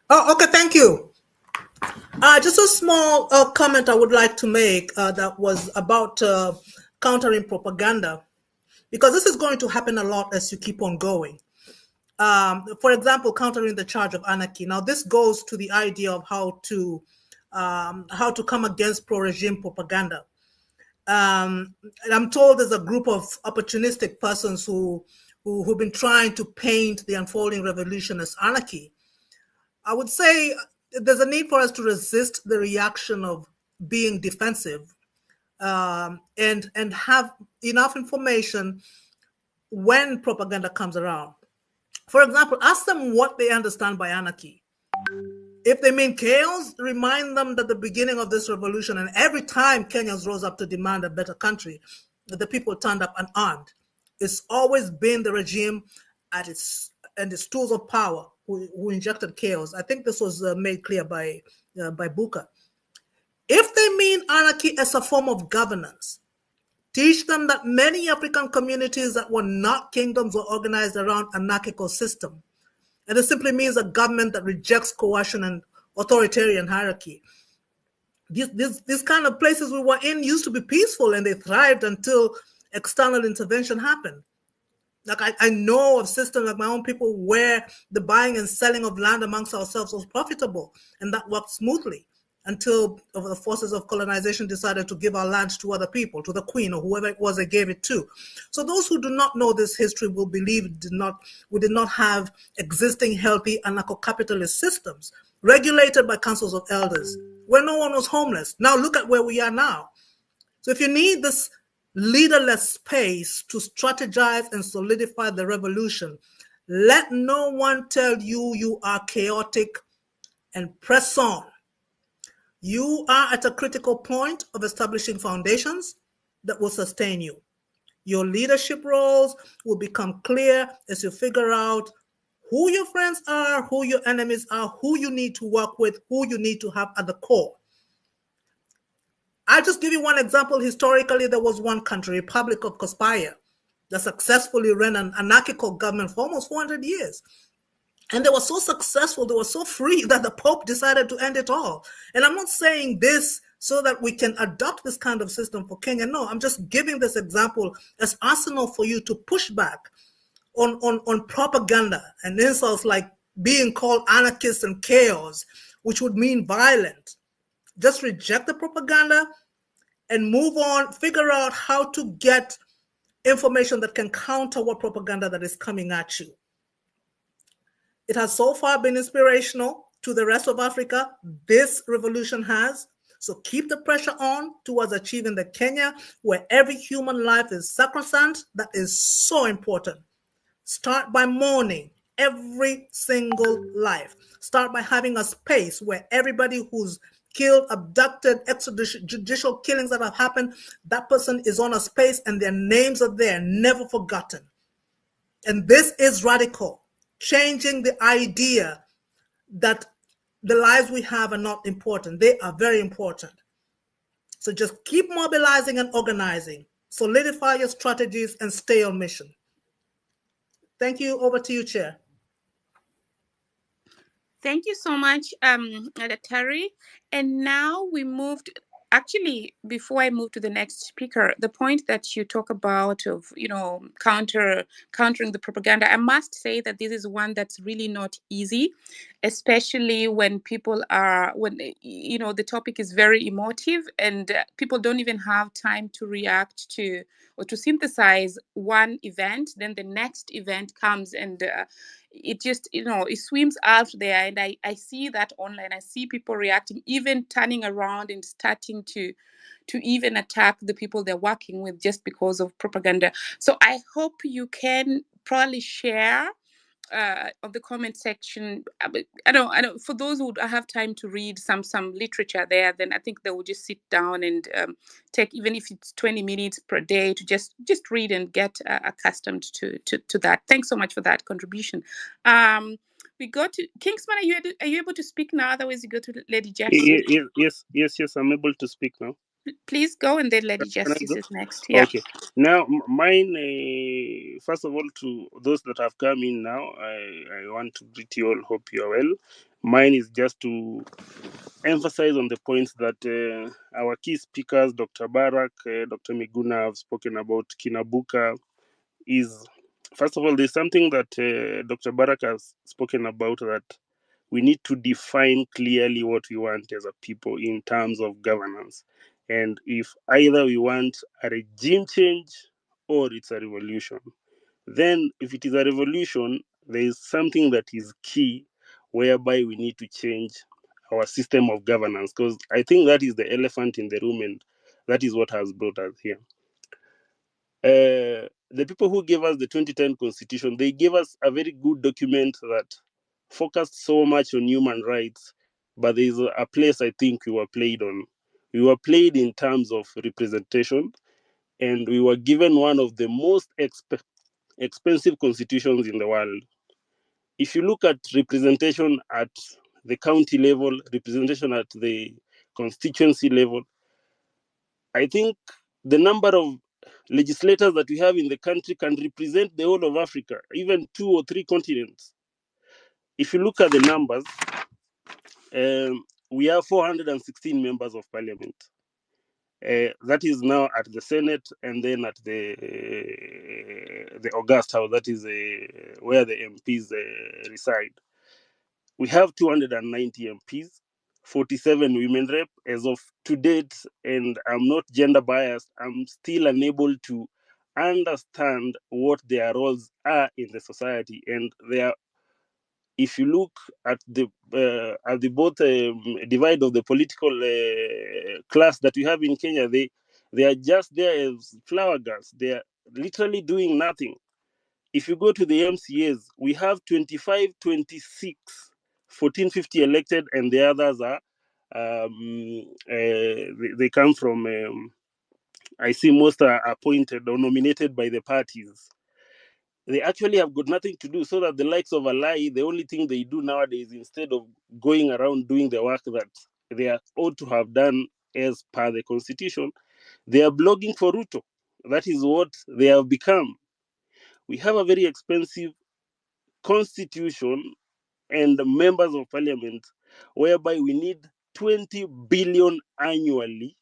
H: Oh, okay, thank you. Just a small comment I would like to make that was about countering propaganda, because this is going to happen a lot as you keep on going. For example, countering the charge of anarchy. Now, this goes to the idea of how to come against pro-regime propaganda. And I'm told there's a group of opportunistic persons who've been trying to paint the unfolding revolution as anarchy. I would say there's a need for us to resist the reaction of being defensive, and have enough information when propaganda comes around. For example, ask them what they understand by anarchy. If they mean chaos, remind them that the beginning of this revolution, and every time Kenyans rose up to demand a better country, the people turned up unarmed. It's always been the regime and its tools of power who injected chaos. I think this was made clear by Buka. If they mean anarchy as a form of governance, teach them that many African communities that were not kingdoms were organized around an anarchical system. And it simply means a government that rejects coercion and authoritarian hierarchy. These kind of places we were in used to be peaceful, and they thrived until external intervention happened. Like I know of systems like my own people where the buying and selling of land amongst ourselves was profitable, and that worked smoothly until the forces of colonization decided to give our land to other people, to the queen or whoever it was they gave it to. So those who do not know this history will believe we did not have existing healthy anarcho-capitalist systems regulated by councils of elders, where no one was homeless. Now look at where we are now. So if you need this leaderless space to strategize and solidify the revolution, let no one tell you you are chaotic, and press on. You are at a critical point of establishing foundations that will sustain you. Your leadership roles will become clear as you figure out who your friends are, who your enemies are, who you need to work with, who you need to have at the core. I'll just give you one example. Historically, there was one country, Republic of Kospaya, that successfully ran an anarchical government for almost 400 years. And they were so successful, they were so free that the Pope decided to end it all. And I'm not saying this so that we can adopt this kind of system for Kenya. No, I'm just giving this example as arsenal for you to push back on propaganda and insults like being called anarchist and chaos, which would mean violent. Just reject the propaganda and move on, figure out how to get information that can counter what propaganda that is coming at you. It has so far been inspirational to the rest of Africa. This revolution has. So keep the pressure on towards achieving the Kenya where every human life is sacrosanct. That is so important. Start by mourning every single life. Start by having a space where everybody who's killed, abducted, extrajudicial killings that have happened, that person is on a space and their names are there, never forgotten. And this is radical, changing the idea that the lives we have are not important. They are very important. So just keep mobilizing and organizing, solidify your strategies, and stay on mission. Thank you. Over to you, Chair.
B: Thank you so much, Terry. And now we moved. Actually, before I move to the next speaker, the point that you talk about of countering the propaganda, I must say that this is one that's really not easy, especially when people are the topic is very emotive and people don't even have time to react to or to synthesize one event. Then the next event comes and it just it swims out there, and I see that online. I see people reacting, even turning around and starting to even attack the people they're working with just because of propaganda. So I hope you can probably share of the comment section. I know for those who have time to read some literature there, then I think they will just sit down and take, even if it's 20 minutes per day, to just read and get accustomed to that. Thanks so much for that contribution. We go to Kingsman. Are you able to speak now? Otherwise, you go to Lady Justice.
F: Yes, I'm able to speak now.
B: Please go, and then Lady Justice is next.
F: Yeah. Okay. Now, mine, first of all, to those that have come in now, I want to greet you all. Hope you are well. Mine is just to emphasize on the points that our key speakers, Dr. Barak, Dr. Miguna, have spoken about. Kinabuka is, first of all, there's something that Dr. Barak has spoken about, that we need to define clearly what we want as a people in terms of governance. And if either we want a regime change or it's a revolution, then if it is a revolution, there is something that is key, whereby we need to change our system of governance, because I think that is the elephant in the room, and that is what has brought us here. The people who gave us the 2010 constitution, they gave us a very good document that focused so much on human rights, but there is a place I think we were played on. We were played in terms of representation, and we were given one of the most expensive constitutions in the world. If you look at representation at the county level, representation at the constituency level, I think the number of legislators that we have in the country can represent the whole of Africa, even 2 or 3 continents. If you look at the numbers, we have 416 members of parliament. That is now at the Senate, and then at the August House, that is where the MPs reside. We have 290 MPs, 47 women rep as of to date, and I'm not gender biased. I'm still unable to understand what their roles are in the society, and if you look at the both divide of the political class that we have in Kenya, they are just there as flower girls. They are literally doing nothing. If you go to the MCAs, we have 25, 26, 14, 50 elected, and the others are they come from. I see most are appointed or nominated by the parties. They actually have got nothing to do, so that the likes of Alai, the only thing they do nowadays, instead of going around doing the work that they are ought to have done as per the constitution, they are blogging for Ruto. That is what they have become. We have a very expensive constitution and members of parliament whereby we need 20 billion annually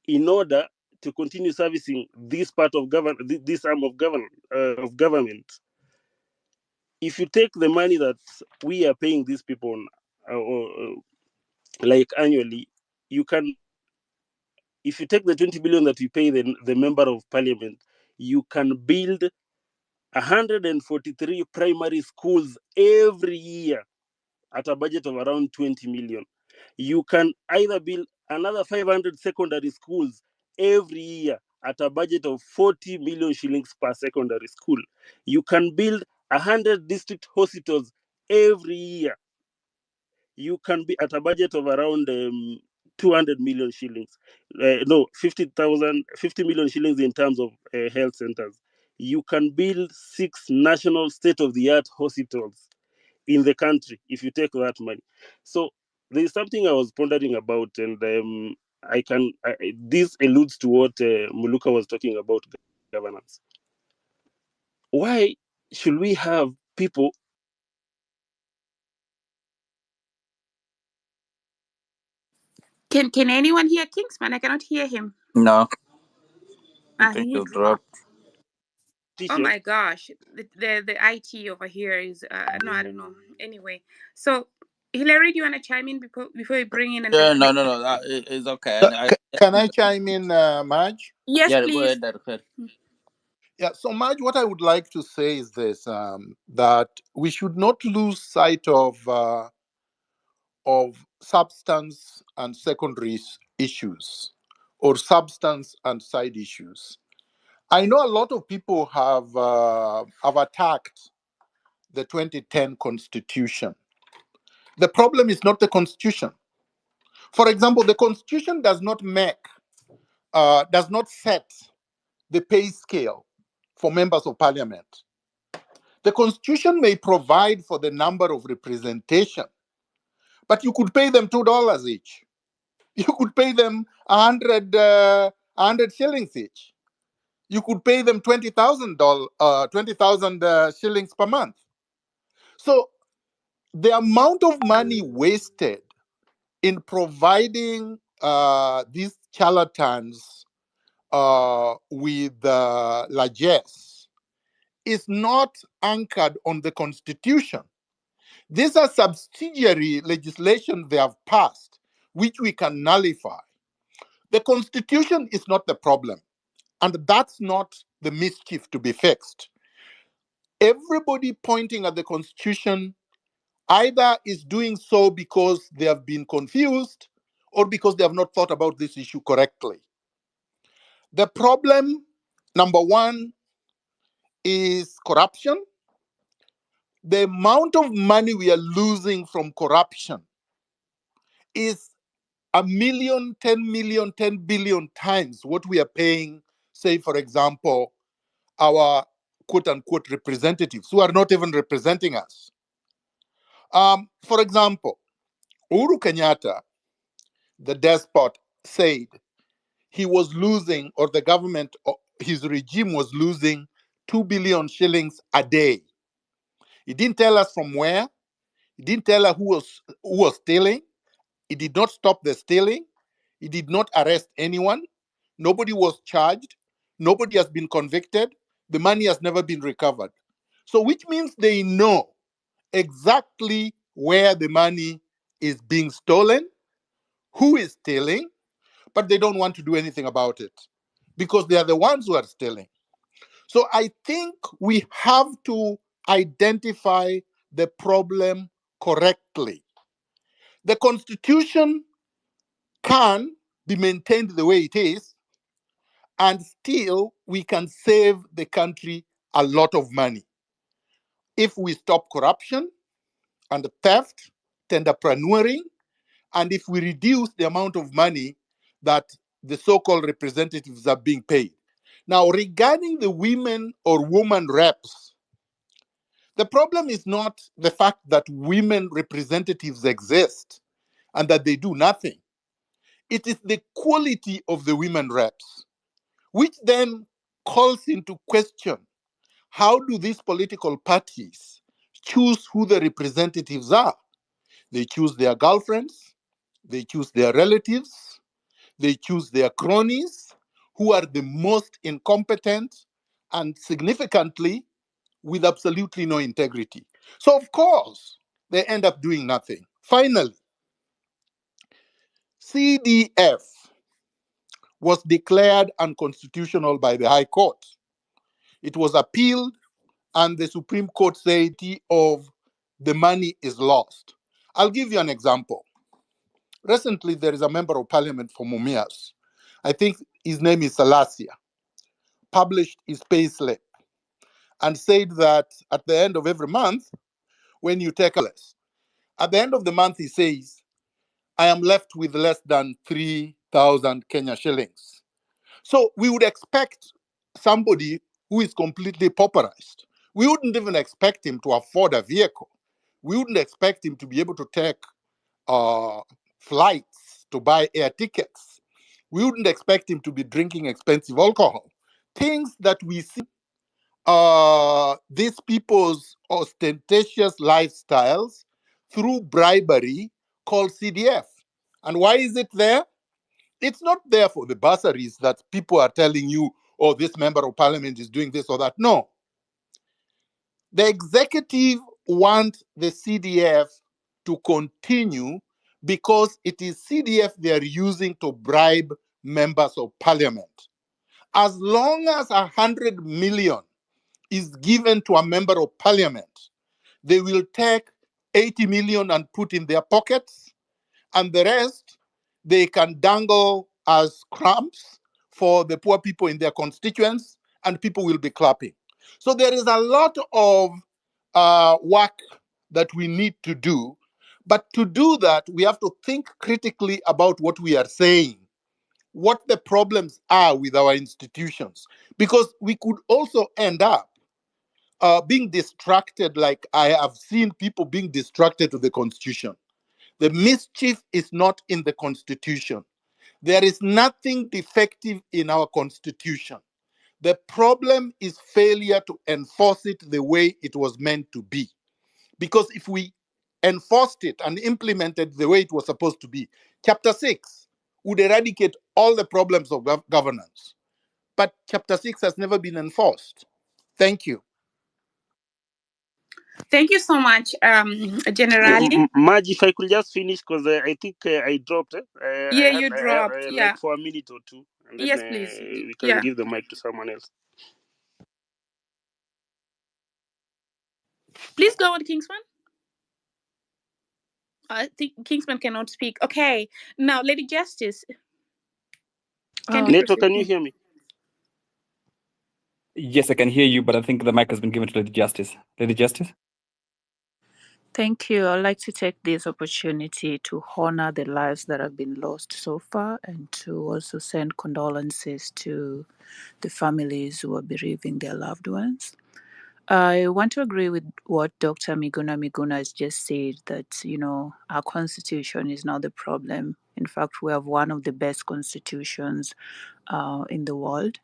F: in order to continue servicing this part of this arm of government. If you take the money that we are paying these people like annually, you can, if you take the 20 billion that we pay the member of parliament, you can build 143 primary schools every year at a budget of around 20 million. You can either build another 500 secondary schools every year at a budget of 40 million shillings per secondary school. You can build 100 district hospitals every year. You can be at a budget of around 200 million shillings. 50 million shillings in terms of health centers. You can build 6 national state-of-the-art hospitals in the country if you take that money. So there's something I was pondering about, and this alludes to what Muluka was talking about, governance. Why should we have people?
B: Can anyone hear Kingsman? I cannot hear him.
E: No, I think
B: He
E: you dropped.
B: Oh my gosh, the IT over here is no, I don't know. Anyway, so Hillary, do you want to chime in before we bring in?
E: Yeah, no, it's okay.
C: Can I chime in, Marge?
B: Yes,
E: Yeah,
B: please.
E: go ahead.
C: Yeah, so Marge, what I would like to say is this, that we should not lose sight of substance and secondary issues, or substance and side issues. I know a lot of people have attacked the 2010 Constitution. The problem is not the Constitution. For example, the Constitution does not set the pay scale for members of parliament. The Constitution may provide for the number of representation, but you could pay them $2 each. You could pay them 100 shillings each. You could pay them 20,000 shillings per month. So the amount of money wasted in providing these charlatans with largesse is not anchored on the Constitution. These are subsidiary legislation they have passed, which we can nullify. The Constitution is not the problem, and that's not the mischief to be fixed. Everybody pointing at the Constitution either is doing so because they have been confused or because they have not thought about this issue correctly. The problem, number one, is corruption. The amount of money we are losing from corruption is 1,000,000, 10 million, 10 billion times what we are paying, say, for example, our quote unquote representatives who are not even representing us. For example, Uhuru Kenyatta, the despot, said he was losing, or the government, his regime was losing 2 billion shillings a day. He didn't tell us from where. He didn't tell us who was stealing. He did not stop the stealing. He did not arrest anyone. Nobody was charged. Nobody has been convicted. The money has never been recovered. So, which means they know exactly where the money is being stolen, who is stealing, but they don't want to do anything about it because they are the ones who are stealing. So I think we have to identify the problem correctly. The Constitution can be maintained the way it is, and still we can save the country a lot of money if we stop corruption and theft, tenderpreneuring, and if we reduce the amount of money that the so-called representatives are being paid. Now, regarding the women or woman reps, the problem is not the fact that women representatives exist and that they do nothing. It is the quality of the women reps, which then calls into question how do these political parties choose who the representatives are? They choose their girlfriends, they choose their relatives, they choose their cronies, who are the most incompetent and significantly with absolutely no integrity. So, of course, they end up doing nothing. Finally, CDF was declared unconstitutional by the High Court. It was appealed, and the Supreme Court said of the money is lost. I'll give you an example. Recently, there is a member of parliament from Mumias. I think his name is Salasia, published his payslip and said that at the end of every month, when you take a less, at the end of the month, he says, I am left with less than 3,000 Kenya shillings. So we would expect somebody who is completely pauperized. We wouldn't even expect him to afford a vehicle. We wouldn't expect him to be able to take flights, to buy air tickets. We wouldn't expect him to be drinking expensive alcohol. Things that we see these people's ostentatious lifestyles through bribery called CDF. And why is it there? It's not there for the bursaries that people are telling you, oh, this member of parliament is doing this or that. No. The executive want the CDF to continue because it is CDF they are using to bribe members of parliament. As long as 100 million is given to a member of parliament, they will take 80 million and put in their pockets, and the rest they can dangle as crumbs for the poor people in their constituents, and people will be clapping. So there is a lot of work that we need to do. But to do that, we have to think critically about what we are saying, what the problems are with our institutions, because we could also end up being distracted, like I have seen people being distracted to the Constitution. The mischief is not in the Constitution. There is nothing defective in our Constitution. The problem is failure to enforce it the way it was meant to be. Because if we enforced it and implemented the way it was supposed to be, Chapter 6 would eradicate all the problems of governance. But Chapter 6 has never been enforced. Thank you.
B: Thank you so much, Generali.
F: Maj, if I could just finish, because I think I dropped.
B: Yeah, you dropped. Yeah.
F: Like for a minute or two, and then
B: Yes, please.
F: we can
B: Yeah.
F: give the mic to someone else.
B: Please go on, Kingsman. I think Kingsman cannot speak. Okay, now, Lady Justice, can
I: Oh.
B: you
F: Leto,
B: proceed?
F: can you hear me?
D: Yes, I can hear you, but I think the mic has been given to Lady Justice. Lady Justice?
I: Thank you. I'd like to take this opportunity to honor the lives that have been lost so far and to also send condolences to the families who are bereaving their loved ones. I want to agree with what Dr. Miguna has just said, that, our constitution is not the problem. In fact, we have one of the best constitutions in the world.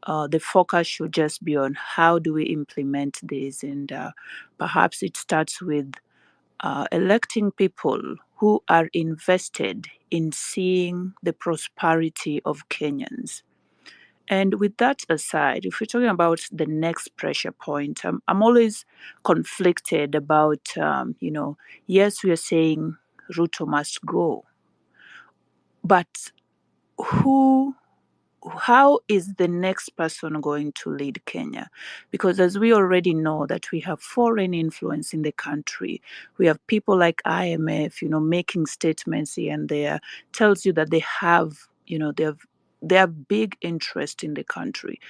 I: The focus should just be on how do we implement this, and perhaps it starts with electing people who are invested in seeing the prosperity of Kenyans. And with that aside, if we're talking about the next pressure point, I'm always conflicted about, yes, we are saying Ruto must go, but how is the next person going to lead Kenya? Because as we already know that we have foreign influence in the country, we have people like IMF, making statements here and there, tells you that they have, they have big interest in the country.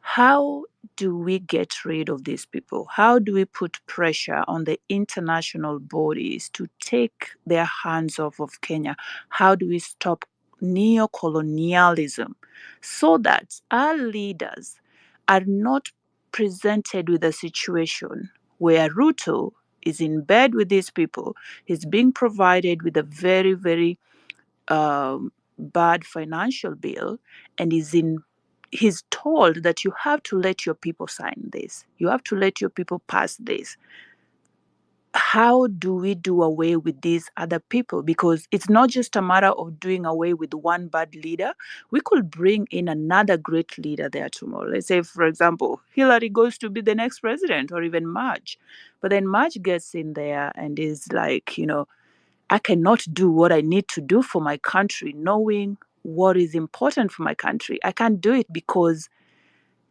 I: How do we get rid of these people? How do we put pressure on the international bodies to take their hands off of Kenya? How do we stop neo-colonialism so that our leaders are not presented with a situation where Ruto is in bed with these people, he's being provided with a very, very bad financial bill, and he's told that you have to let your people sign this, you have to let your people pass this. How do we do away with these other people? Because it's not just a matter of doing away with one bad leader. We could bring in another great leader there tomorrow. Let's say, for example, Hillary goes to be the next president, or even Marge. But then Marge gets in there and is like, I cannot do what I need to do for my country, knowing what is important for my country. I can't do it because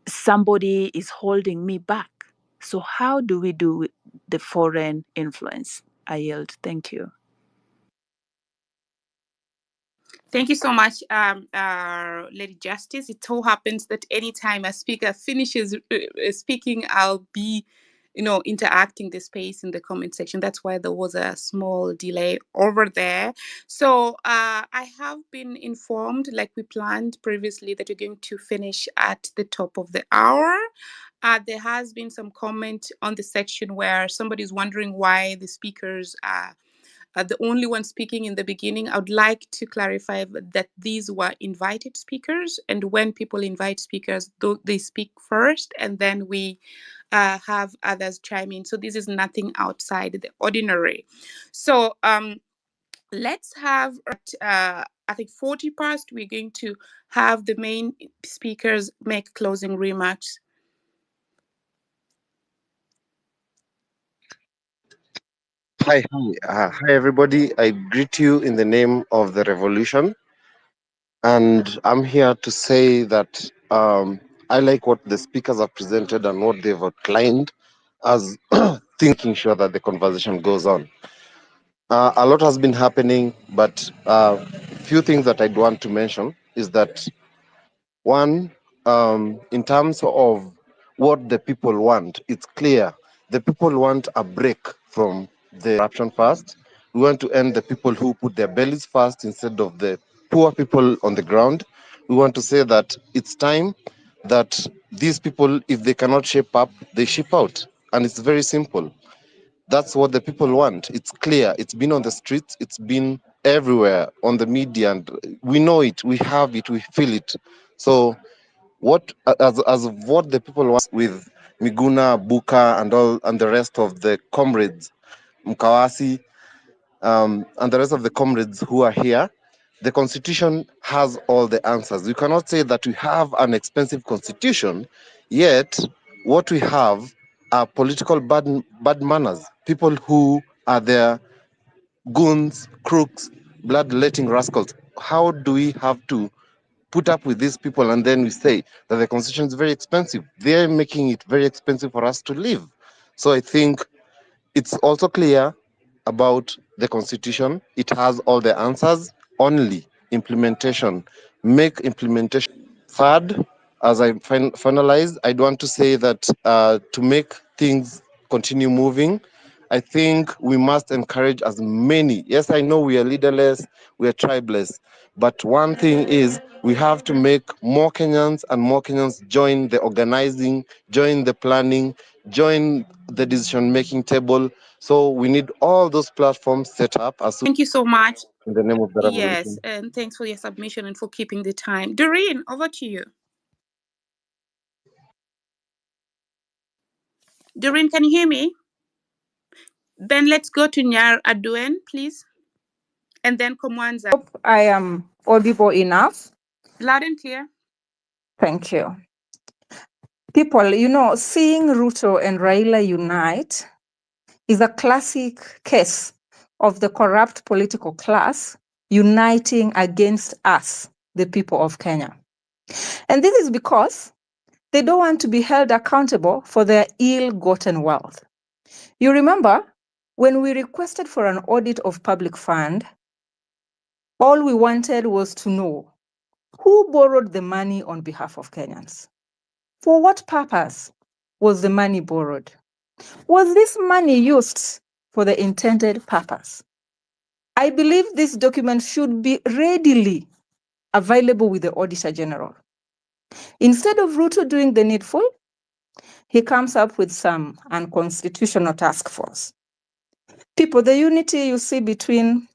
I: somebody is holding me back. So how do we do with the foreign influence? I yield. Thank you.
B: Thank you so much, Lady Justice. It so happens that anytime a speaker finishes speaking, I'll be, interacting the space in the comment section. That's why there was a small delay over there. So I have been informed, like we planned previously, that we're going to finish at the top of the hour. There has been some comment on the section where somebody's wondering why the speakers are the only one speaking in the beginning. I would like to clarify that these were invited speakers, and when people invite speakers, they speak first, and then we have others chime in. So this is nothing outside the ordinary. So let's have I think 40 past, we're going to have the main speakers make closing remarks.
J: Hi, everybody. I greet you in the name of the revolution, and I'm here to say that I like what the speakers have presented and what they've outlined as thinking sure that the conversation goes on. A lot has been happening, but few things that I'd want to mention is that one, in terms of what the people want, it's clear. The people want a break from the corruption first. We want to end the people who put their bellies first instead of the poor people on the ground. We want to say that it's time that these people, if they cannot shape up, they ship out. And it's very simple. That's what the people want. It's clear. It's been on the streets. It's been everywhere on the media, and we know it. We have it. We feel it. So what as of what the people want with Miguna, Buka, and all and the rest of the comrades, Mkawasi, and the rest of the comrades who are here, the constitution has all the answers. You cannot say that we have an expensive constitution, yet what we have are political bad manners, people who are there, goons, crooks, bloodletting rascals. How do we have to put up with these people and then we say that the constitution is very expensive? They're making it very expensive for us to live. So I think it's also clear about the constitution. It has all the answers. Only implementation. Make implementation. Third, as I finalize, I want to say that to make things continue moving, I think we must encourage as many. Yes, I know we are leaderless, we are tribeless, but one thing is we have to make more Kenyans and more Kenyans join the organizing, join the planning, join the decision-making table. So we need all those platforms set up as soon
B: Thank you so much.
J: in the name of the
B: Yes,
J: revolution.
B: and thanks for your submission and for keeping the time. Doreen, over to you. Doreen, can you hear me? Then let's go to Nyar Aduen, please. And then Komwanza.
K: Hope I am audible enough.
B: Loud and clear.
K: Thank you. People, seeing Ruto and Raila unite is a classic case of the corrupt political class uniting against us, the people of Kenya. And this is because they don't want to be held accountable for their ill-gotten wealth. You remember when we requested for an audit of public fund, all we wanted was to know who borrowed the money on behalf of Kenyans. For what purpose was the money borrowed? Was this money used for the intended purpose? I believe this document should be readily available with the Auditor General. Instead of Ruto doing the needful, he comes up with some unconstitutional task force. People, the unity you see between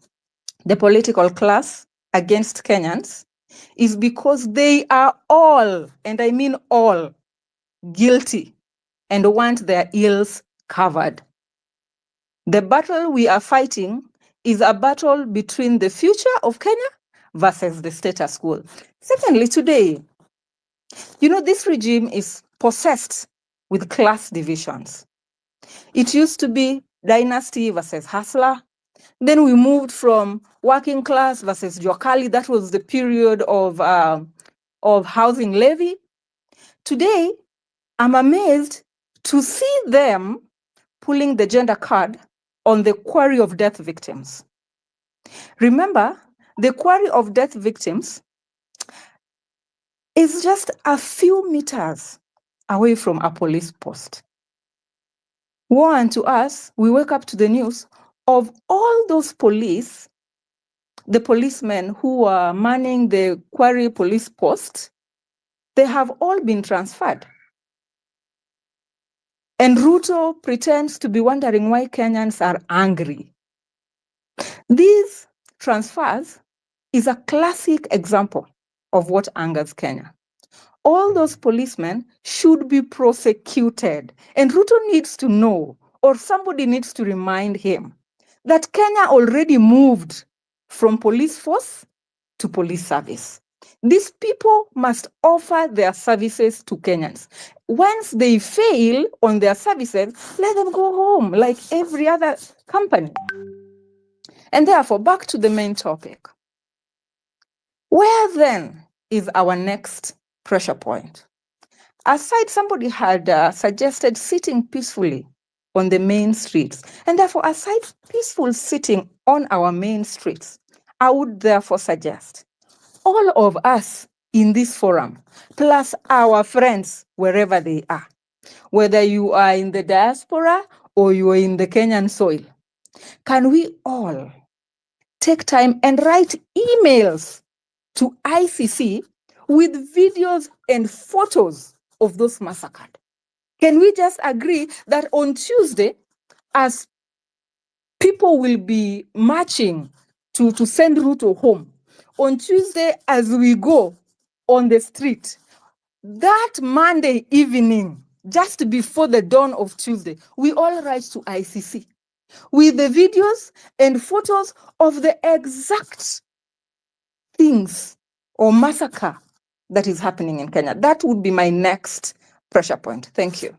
K: the political class against Kenyans is because they are all, and I mean all, guilty and want their ills covered. The battle we are fighting is a battle between the future of Kenya versus the status quo. Secondly, today, this regime is possessed with class divisions. It used to be dynasty versus hustler. Then we moved from working class versus Jokali. That was the period of housing levy. Today, I'm amazed to see them pulling the gender card on the quarry of death victims. Remember, the quarry of death victims is just a few meters away from a police post. Woe unto us, we wake up to the news of all those the policemen who are manning the quarry police post, they have all been transferred. And Ruto pretends to be wondering why Kenyans are angry. These transfers is a classic example of what angers Kenya. All those policemen should be prosecuted. And Ruto needs to know, or somebody needs to remind him, that Kenya already moved from police force to police service. These people must offer their services to Kenyans. Once they fail on their services, let them go home like every other company. And therefore, back to the main topic. Where then is our next pressure point? Aside, somebody had suggested sitting peacefully on the main streets. And therefore, aside peaceful sitting on our main streets, I would therefore suggest all of us in this forum, plus our friends wherever they are, whether you are in the diaspora or you are in the Kenyan soil, can we all take time and write emails to ICC with videos and photos of those massacred? Can we just agree that on Tuesday, as people will be marching to send Ruto home, on Tuesday, as we go on the street, that Monday evening, just before the dawn of Tuesday, we all write to ICC with the videos and photos of the exact things or massacre that is happening in Kenya. That would be my next pressure point. Thank you.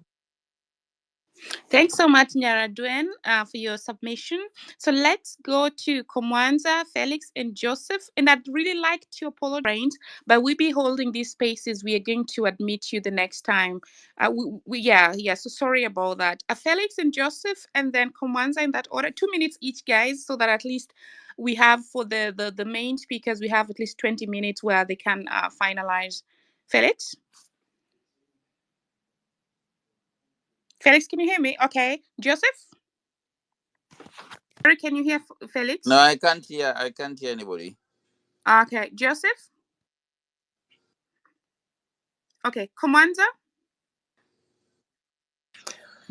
B: Thanks so much, Nyara Duen, for your submission. So let's go to Komwanza, Felix, and Joseph. And I'd really like to apologize, but we'll be holding these spaces. We are going to admit you the next time. So sorry about that. Felix and Joseph, and then Komwanza in that order. 2 minutes each, guys, so that at least we have for the main speakers, we have at least 20 minutes where they can finalize. Felix? Felix, can you hear me? Okay. Joseph? Can you hear Felix?
E: No, I can't hear anybody.
B: Okay. Joseph? Okay. Commander?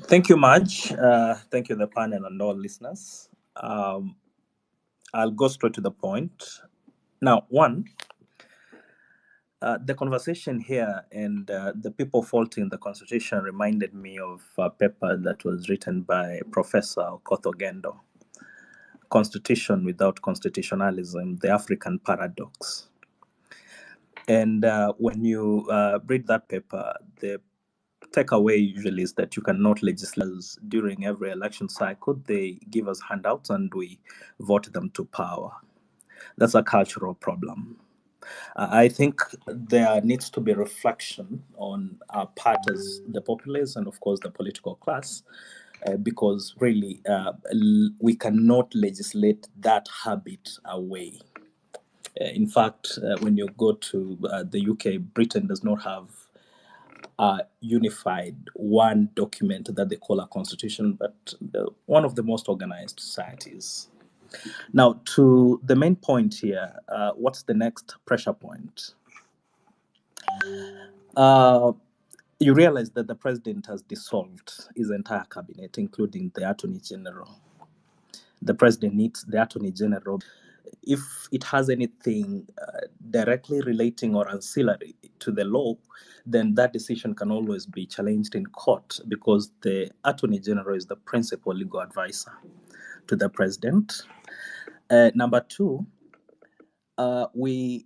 L: Thank you much. Thank you, the panel and all listeners. I'll go straight to the point. Now, one, the conversation here and the people faulting the Constitution reminded me of a paper that was written by Professor Okoth Ogendo, Constitution Without Constitutionalism, the African Paradox. And when you read that paper, the takeaway usually is that you cannot legislate. During every election cycle, they give us handouts and we vote them to power. That's a cultural problem. I think there needs to be reflection on our part as the populace and, of course, the political class, because really we cannot legislate that habit away. In fact, when you go to the UK, Britain does not have a unified one document that they call a constitution, but one of the most organized societies. Now, to the main point here, what's the next pressure point? You realize that the president has dissolved his entire cabinet, including the attorney general. The president needs the attorney general. If it has anything directly relating or ancillary to the law, then that decision can always be challenged in court because the attorney general is the principal legal advisor to the president. Number two, we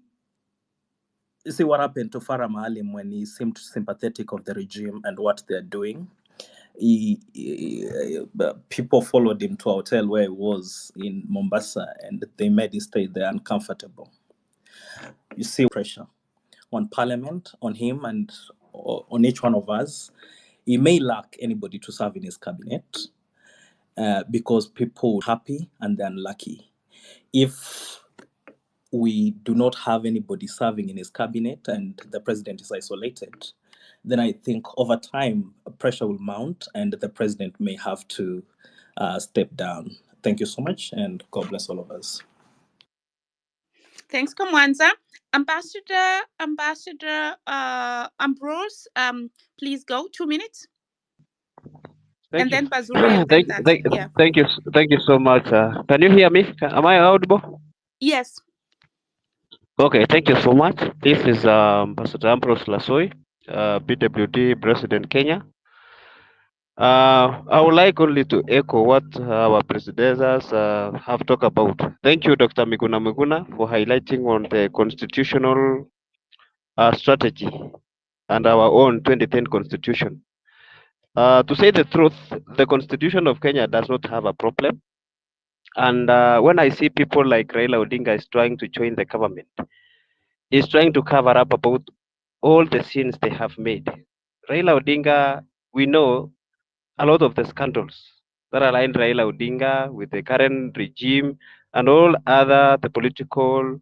L: see what happened to Farah Maalim when he seemed sympathetic of the regime and what they're doing. People followed him to a hotel where he was in Mombasa and they made him stay there uncomfortable. You see pressure on Parliament, on him, and on each one of us. He may lack anybody to serve in his cabinet because people are happy and they're unlucky. If we do not have anybody serving in his cabinet and the president is isolated, then I think over time pressure will mount and the president may have to step down. Thank you so much, and God bless all of us.
B: Thanks, Kamwanza. Ambassador Ambrose, please go. 2 minutes.
M: Thank you.
B: Then Bazuri, and then
M: thank you so much. Can you hear me? Am I audible?
B: Yes.
M: Okay, thank you so much. This is Ambassador Ambrose Lasoi, PWD President Kenya. I would like only to echo what our predecessors have talked about. Thank you, Dr. Miguna, for highlighting on the constitutional strategy and our own 2010 constitution. To say the truth, the constitution of Kenya does not have a problem. And when I see people like Raila Odinga is trying to join the government, he's trying to cover up about all the sins they have made. Raila Odinga, we know a lot of the scandals that align Raila Odinga with the current regime and all other the political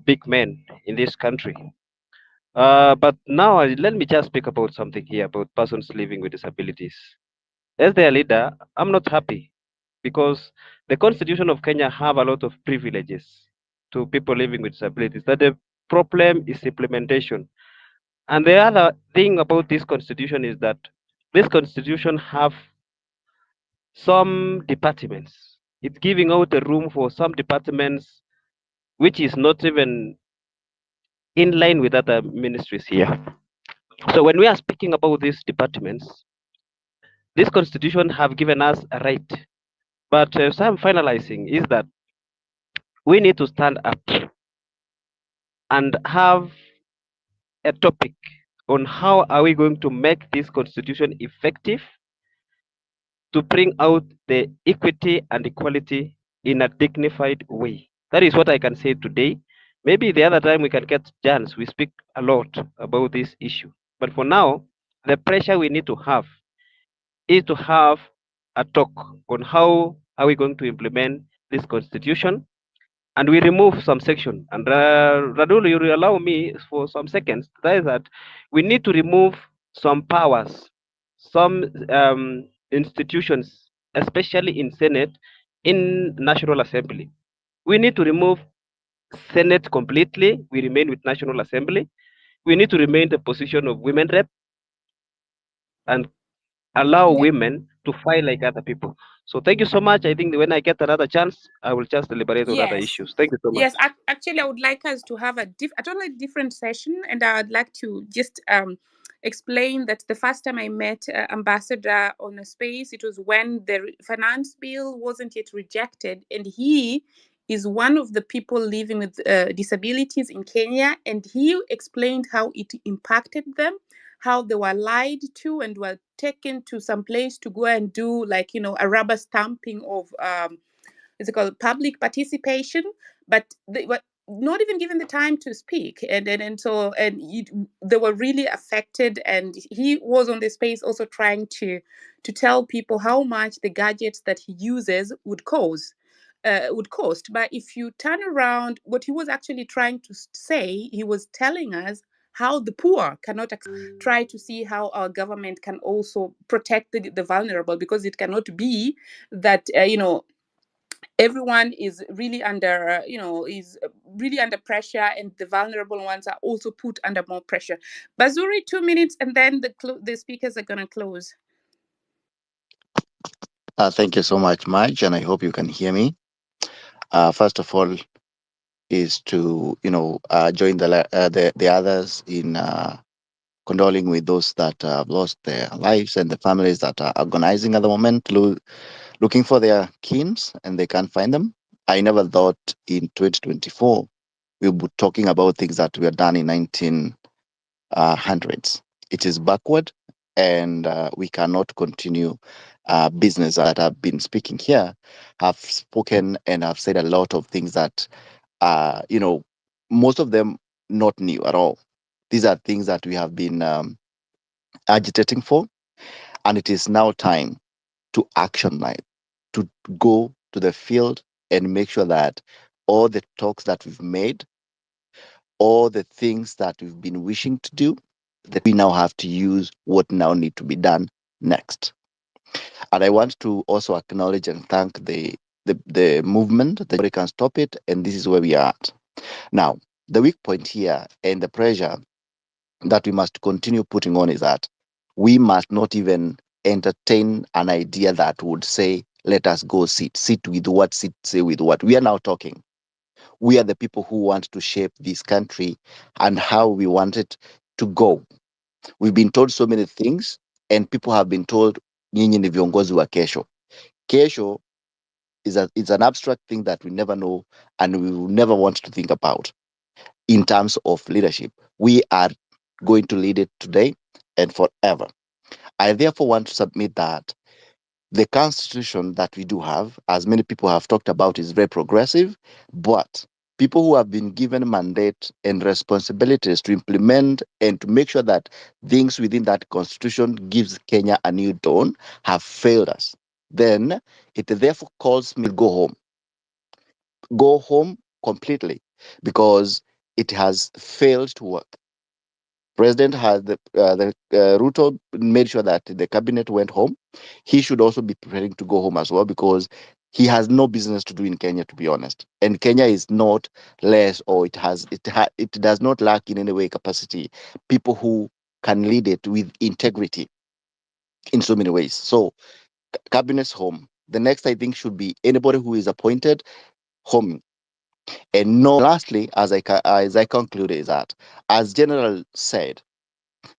M: big men in this country. But now let me just speak about something here about persons living with disabilities. As their leader, I'm not happy because the Constitution of Kenya have a lot of privileges to people living with disabilities. That the problem is implementation. And the other thing about this Constitution is that this Constitution have some departments. It's giving out the room for some departments which is not even in line with other ministries here. So when we are speaking about these departments, this Constitution have given us a right. But so I'm finalizing is that we need to stand up and have a topic on how are we going to make this constitution effective to bring out the equity and equality in a dignified way. That is what I can say today. Maybe the other time we can get chance, we speak a lot about this issue. But for now, the pressure we need to have is to have a talk on how are we going to implement this constitution, and we remove some section. And Radul, you will allow me for some seconds. That is that we need to remove some powers, some institutions, especially in Senate, in National Assembly. We need to remove Senate completely. We remain with National Assembly. We need to remain the position of women rep and allow
B: Yeah.
M: women to fight like other people. So thank you so much. I think when I get another chance, I will just deliberate on other
B: Yes.
M: issues. Thank you so much.
B: Yes, actually, I would like us to have a totally different session, and I'd like to just explain that the first time I met Ambassador on a space, it was when the finance bill wasn't yet rejected, and he is one of the people living with disabilities in Kenya, and he explained how it impacted them, how they were lied to and were taken to some place to go and do, like, a rubber stamping of is it called public participation, but they were not even given the time to speak, they were really affected, and he was on the space also trying to tell people how much the gadgets that he uses would cost. But if you turn around, what he was actually trying to say, he was telling us how the poor cannot try to see how our government can also protect the vulnerable, because it cannot be that everyone is really under is really under pressure, and the vulnerable ones are also put under more pressure. Bazuri, 2 minutes, and then the speakers are going to close.
N: Thank you so much, Marge, and I hope you can hear me. First of all, is to join the others in condoling with those that have lost their lives and the families that are agonizing at the moment, looking for their kins and they can't find them. I never thought in 2024 we would be talking about things that were done in 1900s. It is backward, and we cannot continue business that I've been speaking here. Have spoken and have said a lot of things that most of them not new at all. These are things that we have been agitating for, and it is now time to action line, to go to the field and make sure that all the talks that we've made, all the things that we've been wishing to do, that we now have to use what now need to be done next. And I want to also acknowledge and thank the movement that nobody can stop it, and this is where we are at. Now, the weak point here and the pressure that we must continue putting on is that we must not even entertain an idea that would say, let us go sit with what, say with what. We are now talking. We are the people who want to shape this country and how we want it to go. We've been told so many things, and people have been told, nyinyi ni viongozi wa kesho. Kesho is an abstract thing that we never know and we will never want to think about. In terms of leadership, we are going to lead it today and forever. I therefore want to submit that the constitution that we do have, as many people have talked about, is very progressive, but people who have been given mandate and responsibilities to implement and to make sure that things within that constitution gives Kenya a new dawn have failed us. Then it therefore calls me to go home completely, because it has failed to work. President has Ruto made sure that the cabinet went home. He should also be preparing to go home as well, because he has no business to do in Kenya, to be honest. And Kenya is not less, or it does not lack in any way capacity people who can lead it with integrity in so many ways. So cabinet's home. The next, I think, should be anybody who is appointed home. And no, lastly, as I conclude, is that, as General said,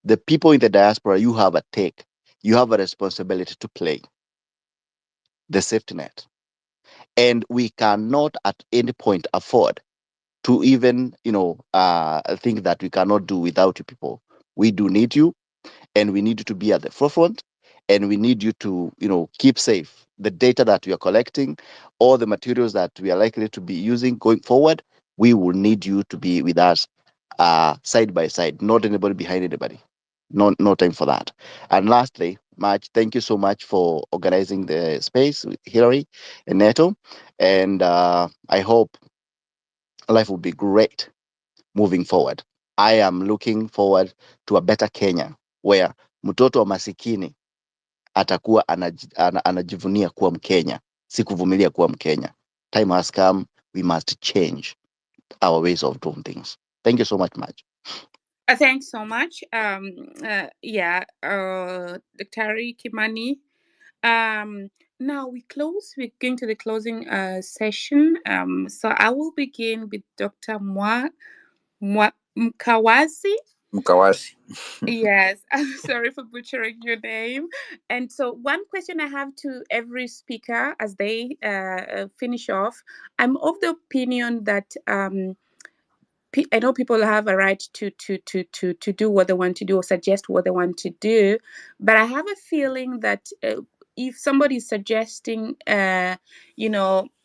N: the people in the diaspora, you have a responsibility to play the safety net. And we cannot at any point afford to even, think that we cannot do without you people. We do need you, and we need you to be at the forefront. and we need you to, keep safe the data that we are collecting, all the materials that we are likely to be using going forward. We will need you to be with us side by side, not anybody behind anybody. No time for that. And lastly, Marge, thank you so much for organizing the space with Hillary and Neto. And I hope life will be great moving forward. I am looking forward to a better Kenya where mtoto wa masikini atakuwa anajivunia kuwa Mkenya, si kuvumilia kuwa Mkenya. Time has come, we must change our ways of doing things. Thank you so much, Marge.
B: Thanks so much. Dr. Kimani. Now we're going to the closing session. So I will begin with Dr. Mkawasi.
E: Mkawasi.
B: Yes, I'm sorry for butchering your name. And so, one question I have to every speaker as they finish off, I'm of the opinion that I know people have a right to do what they want to do or suggest what they want to do, but I have a feeling that if somebody is suggesting,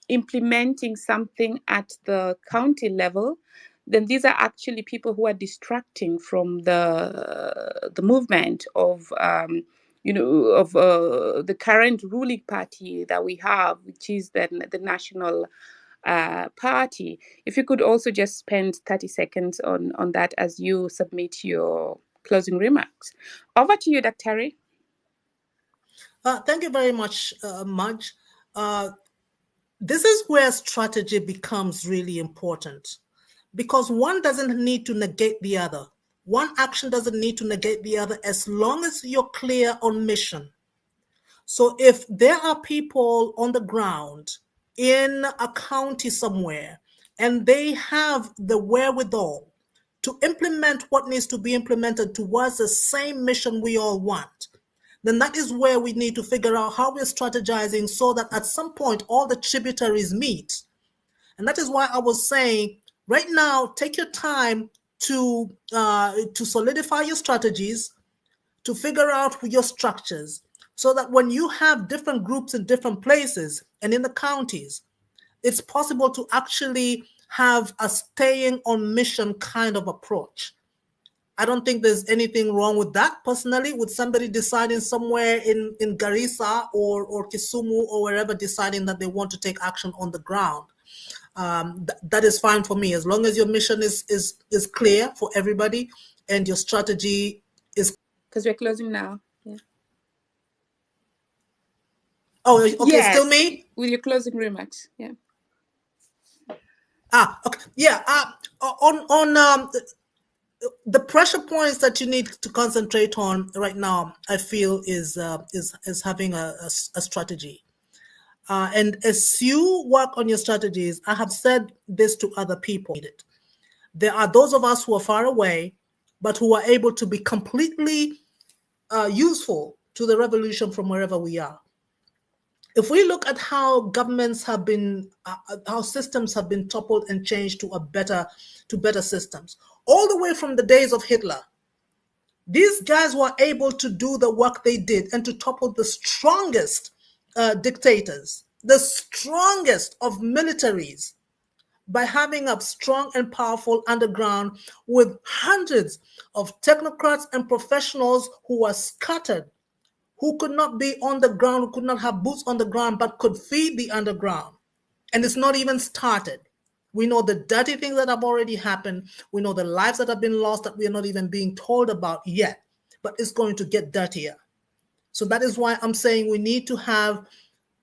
B: implementing something at the county level, then these are actually people who are distracting from the movement of the current ruling party that we have, which is the national party. If you could also just spend 30 seconds on that as you submit your closing remarks. Over to you, Dr.
H: Thank you very much, Marge. This is where strategy becomes really important, because one doesn't need to negate the other. One action doesn't need to negate the other as long as you're clear on mission. So if there are people on the ground in a county somewhere and they have the wherewithal to implement what needs to be implemented towards the same mission we all want, then that is where we need to figure out how we're strategizing so that at some point all the tributaries meet. And that is why I was saying, right now, take your time to solidify your strategies, to figure out your structures, so that when you have different groups in different places and in the counties, it's possible to actually have a staying on mission kind of approach. I don't think there's anything wrong with that personally, with somebody deciding somewhere in Garissa or Kisumu or wherever, deciding that they want to take action on the ground. That is fine for me, as long as your mission is clear for everybody and your strategy is.
B: Because we're closing now. Yeah.
H: Oh, okay,
B: yes,
H: still me?
B: With your closing remarks, yeah.
H: Okay, yeah. On the pressure points that you need to concentrate on right now, I feel is having a strategy. And as you work on your strategies, I have said this to other people. There are those of us who are far away, but who are able to be completely useful to the revolution from wherever we are. If we look at how governments have been, how systems have been toppled and changed to better systems, all the way from the days of Hitler, these guys were able to do the work they did and to topple the strongest dictators, the strongest of militaries, by having a strong and powerful underground with hundreds of technocrats and professionals who were scattered, who could not be on the ground, who could not have boots on the ground, but could feed the underground. And it's not even started. We know the dirty things that have already happened. We know the lives that have been lost that we are not even being told about yet, but it's going to get dirtier. So that is why I'm saying we need to have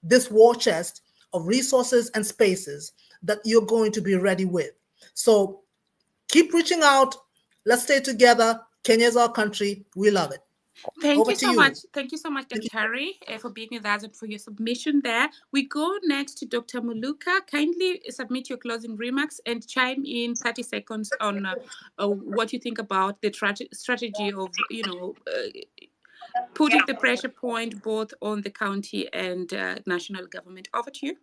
H: this war chest of resources and spaces that you're going to be ready with. So keep reaching out. Let's stay together. Kenya is our country. We love it.
B: Thank you so much. Thank you so much, Dr. Harry, for being with us and for your submission there. We go next to Dr. Muluka. Kindly submit your closing remarks and chime in 30 seconds on what you think about the strategy of, putting the pressure point both on the county and national government. Over to you.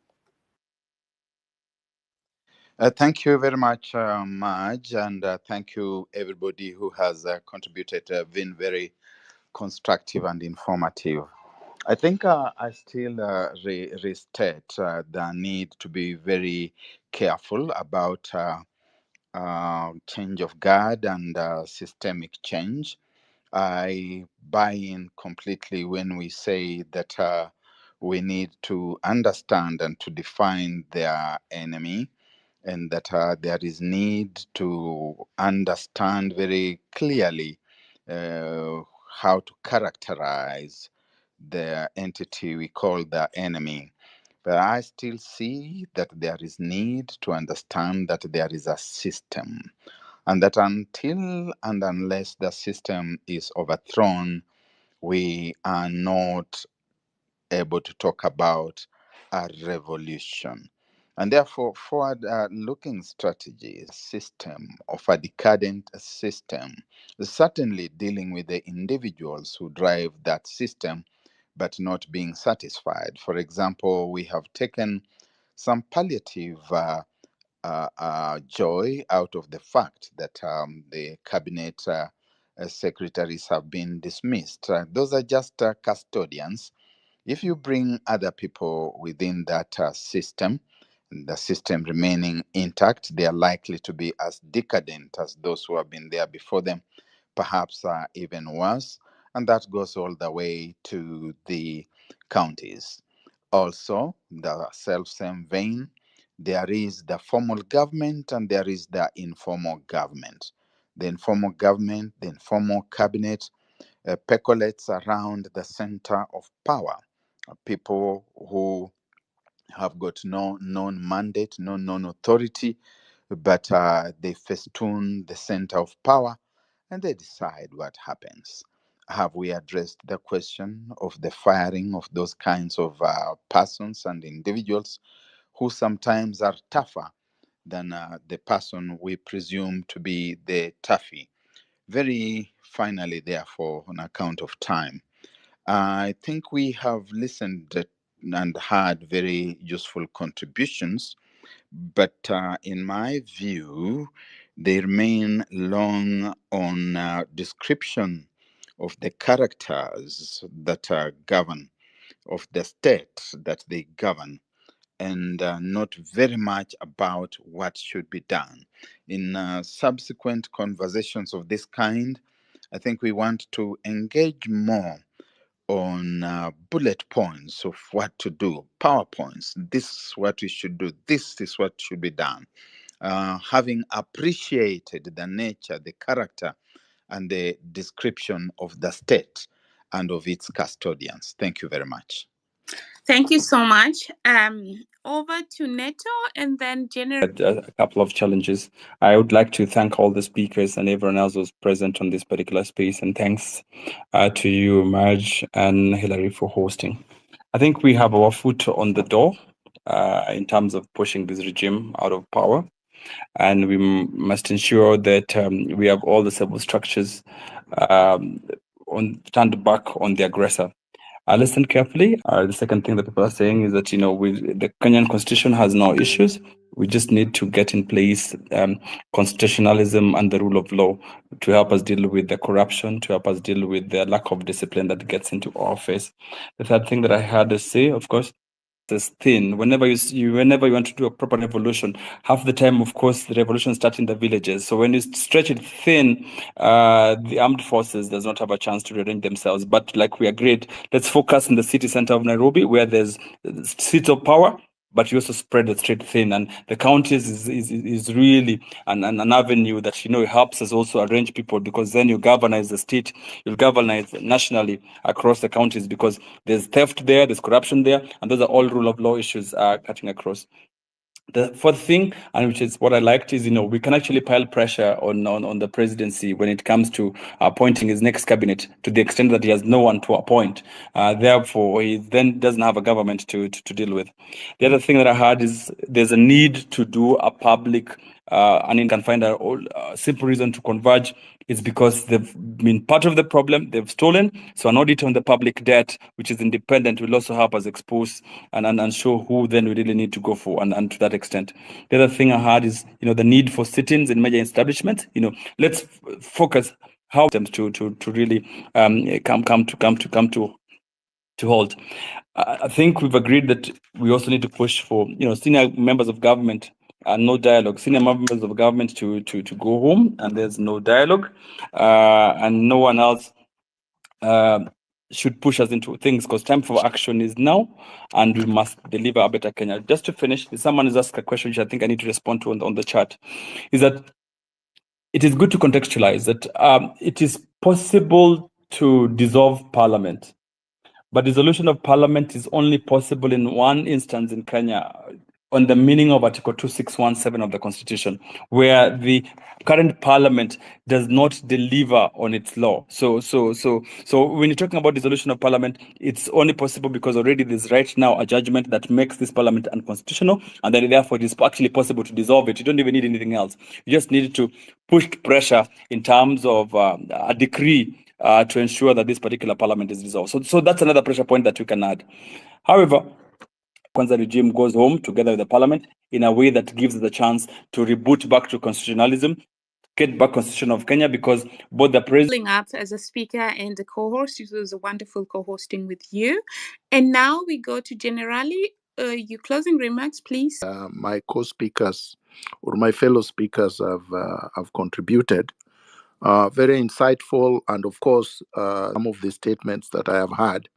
O: Thank you very much, Marge, and thank you everybody who has contributed, been very constructive and informative. I think I still restate the need to be very careful about change of guard and systemic change. I buy in completely when we say that we need to understand and to define their enemy, and that there is need to understand very clearly how to characterize the entity we call the enemy. But I still see that there is need to understand that there is a system, and that until and unless the system is overthrown, we are not able to talk about a revolution. And therefore, forward looking strategy, system of a decadent system, certainly dealing with the individuals who drive that system but not being satisfied. For example, we have taken some palliative joy out of the fact that the cabinet secretaries have been dismissed. Those are just custodians. If you bring other people within that system, the system remaining intact, they are likely to be as decadent as those who have been there before them, perhaps even worse. And that goes all the way to the counties. Also, the self-same vein, there is the formal government and there is the informal government. The informal government, the informal cabinet, percolates around the center of power. People who have got no known mandate, no known authority, but they festoon the center of power and they decide what happens. Have we addressed the question of the firing of those kinds of persons and individuals who sometimes are tougher than the person we presume to be the toughie? Very finally, therefore, on account of time, I think we have listened and had very useful contributions, but in my view, they remain long on description of the characters that govern, of the state that they govern, and not very much about what should be done. In subsequent conversations of this kind, I think we want to engage more on bullet points of what to do, PowerPoints. This is what we should do. This is what should be done. Having appreciated the nature, the character, and the description of the state and of its custodians. Thank you very much.
B: Thank you so much. Over to Neto and then General.
D: A couple of challenges. I would like to thank all the speakers and everyone else who's present on this particular space, and thanks to you, Marge and Hilary, for hosting. I think we have our foot on the door in terms of pushing this regime out of power, and we must ensure that we have all the civil structures turned back on the aggressor. I listened carefully. The second thing that people are saying is that, the Kenyan constitution has no issues. We just need to get in place constitutionalism and the rule of law to help us deal with the corruption, to help us deal with the lack of discipline that gets into our face. The third thing that I had to say, of course, is thin. Whenever you want to do a proper revolution, half the time, of course, the revolution starts in the villages. So when you stretch it thin, the armed forces does not have a chance to rearrange themselves. But like we agreed, let's focus in the city center of Nairobi, where there's seats of power, but you also spread the straight thin. And the counties is really an avenue that, helps us also arrange people, because then you galvanize the state, you'll galvanize nationally across the counties, because there's theft there, there's corruption there, and those are all rule of law issues cutting across. The fourth thing, and which is what I liked, is we can actually pile pressure on the presidency when it comes to appointing his next cabinet, to the extent that he has no one to appoint. Therefore, he then doesn't have a government to deal with. The other thing that I heard is there's a need to do a public, and you can find a simple reason to converge. Is because they've been part of the problem, they've stolen. So an audit on the public debt, which is independent, will also help us expose and show who then we really need to go for, and to that extent. The other thing I heard is, the need for sit-ins in major establishments. Let's focus how them to really come to to hold. I think we've agreed that we also need to push for, senior members of government and no dialogue. Senior members of government to go home, and there's no dialogue, and no one else should push us into things, because time for action is now, and we must deliver a better Kenya. Just to finish, someone has asked a question which I think I need to respond to on the chat, is that it is good to contextualize that it is possible to dissolve parliament, but dissolution of parliament is only possible in one instance in Kenya, on the meaning of Article 2617 of the Constitution, where the current parliament does not deliver on its law. So when you're talking about dissolution of parliament, it's only possible because already there's right now a judgment that makes this parliament unconstitutional, and then therefore it is actually possible to dissolve it. You don't even need anything else. You just need to push pressure in terms of a decree to ensure that this particular parliament is dissolved. So that's another pressure point that we can add. However, Kwanza regime goes home together with the parliament in a way that gives the chance to reboot back to constitutionalism, get back Constitution of Kenya, because both the president
B: up as a speaker and a co-host. It was a wonderful co-hosting with you. And now we go to Generali. Your closing remarks, please.
C: My co-speakers or my fellow speakers have contributed. Very insightful, and of course, some of the statements that I have had.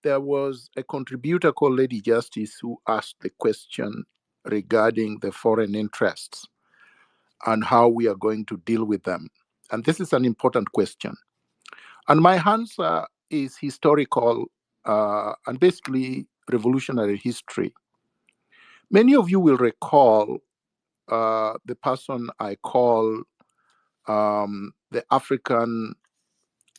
C: There was a contributor called Lady Justice who asked the question regarding the foreign interests and how we are going to deal with them. And this is an important question. And my answer is historical and basically revolutionary history. Many of you will recall the person I call the African,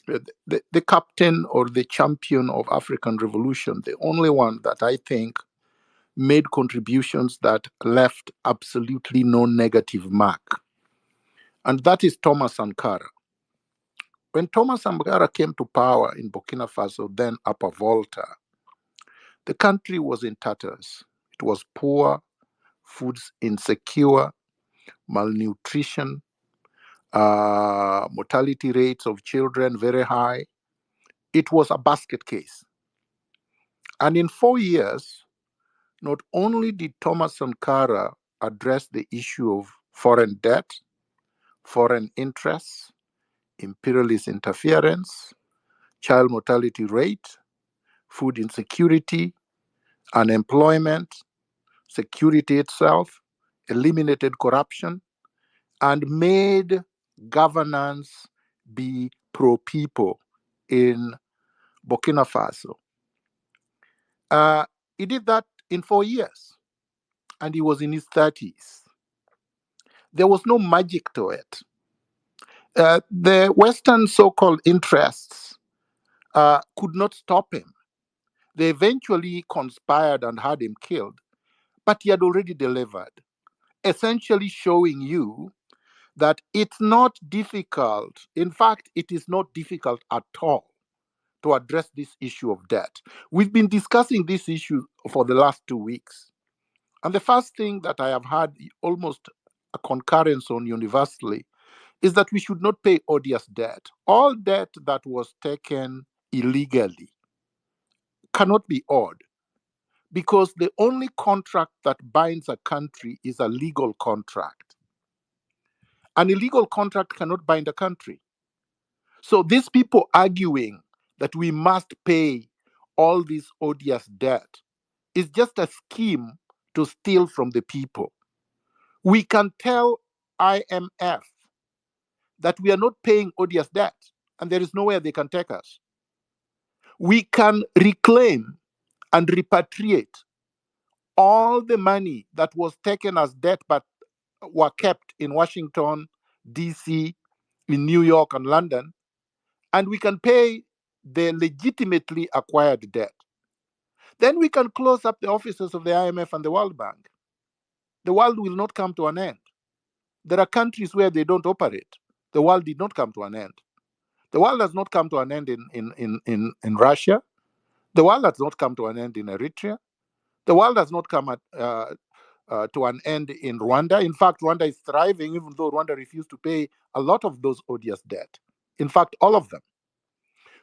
C: the captain or the champion of African revolution, the only one that I think made contributions that left absolutely no negative mark. And that is Thomas Sankara. When Thomas Sankara came to power in Burkina Faso, then Upper Volta, the country was in tatters. It was poor, foods insecure, malnutrition, mortality rates of children very high. It was a basket case. And in 4 years, not only did Thomas Sankara address the issue of foreign debt, foreign interests, imperialist interference, child mortality rate, food insecurity, unemployment, security itself, eliminated corruption, and made governance be pro-people in Burkina Faso. He did that in 4 years, and he was in his 30s. There was no magic to it. The Western so-called interests could not stop him. They eventually conspired and had him killed, but he had already delivered, essentially showing you that it's not difficult. In fact, it is not difficult at all to address this issue of debt. We've been discussing this issue for the last 2 weeks. And the first thing that I have had almost a concurrence on universally is that we should not pay odious debt. All debt that was taken illegally cannot be owed, because the only contract that binds a country is a legal contract. An illegal contract cannot bind a country. So these people arguing that we must pay all this odious debt is just a scheme to steal from the people. We can tell IMF that we are not paying odious debt, and there is nowhere they can take us. We can reclaim and repatriate all the money that was taken as debt but were kept in Washington, D.C., in New York and London, and we can pay the legitimately acquired debt. Then we can close up the offices of the IMF and the World Bank. The world will not come to an end. There are countries where they don't operate. The world did not come to an end. The world has not come to an end in Russia. The world has not come to an end in Eritrea. The world has not come to an end in Rwanda. In fact, Rwanda is thriving, even though Rwanda refused to pay a lot of those odious debt. In fact, all of them.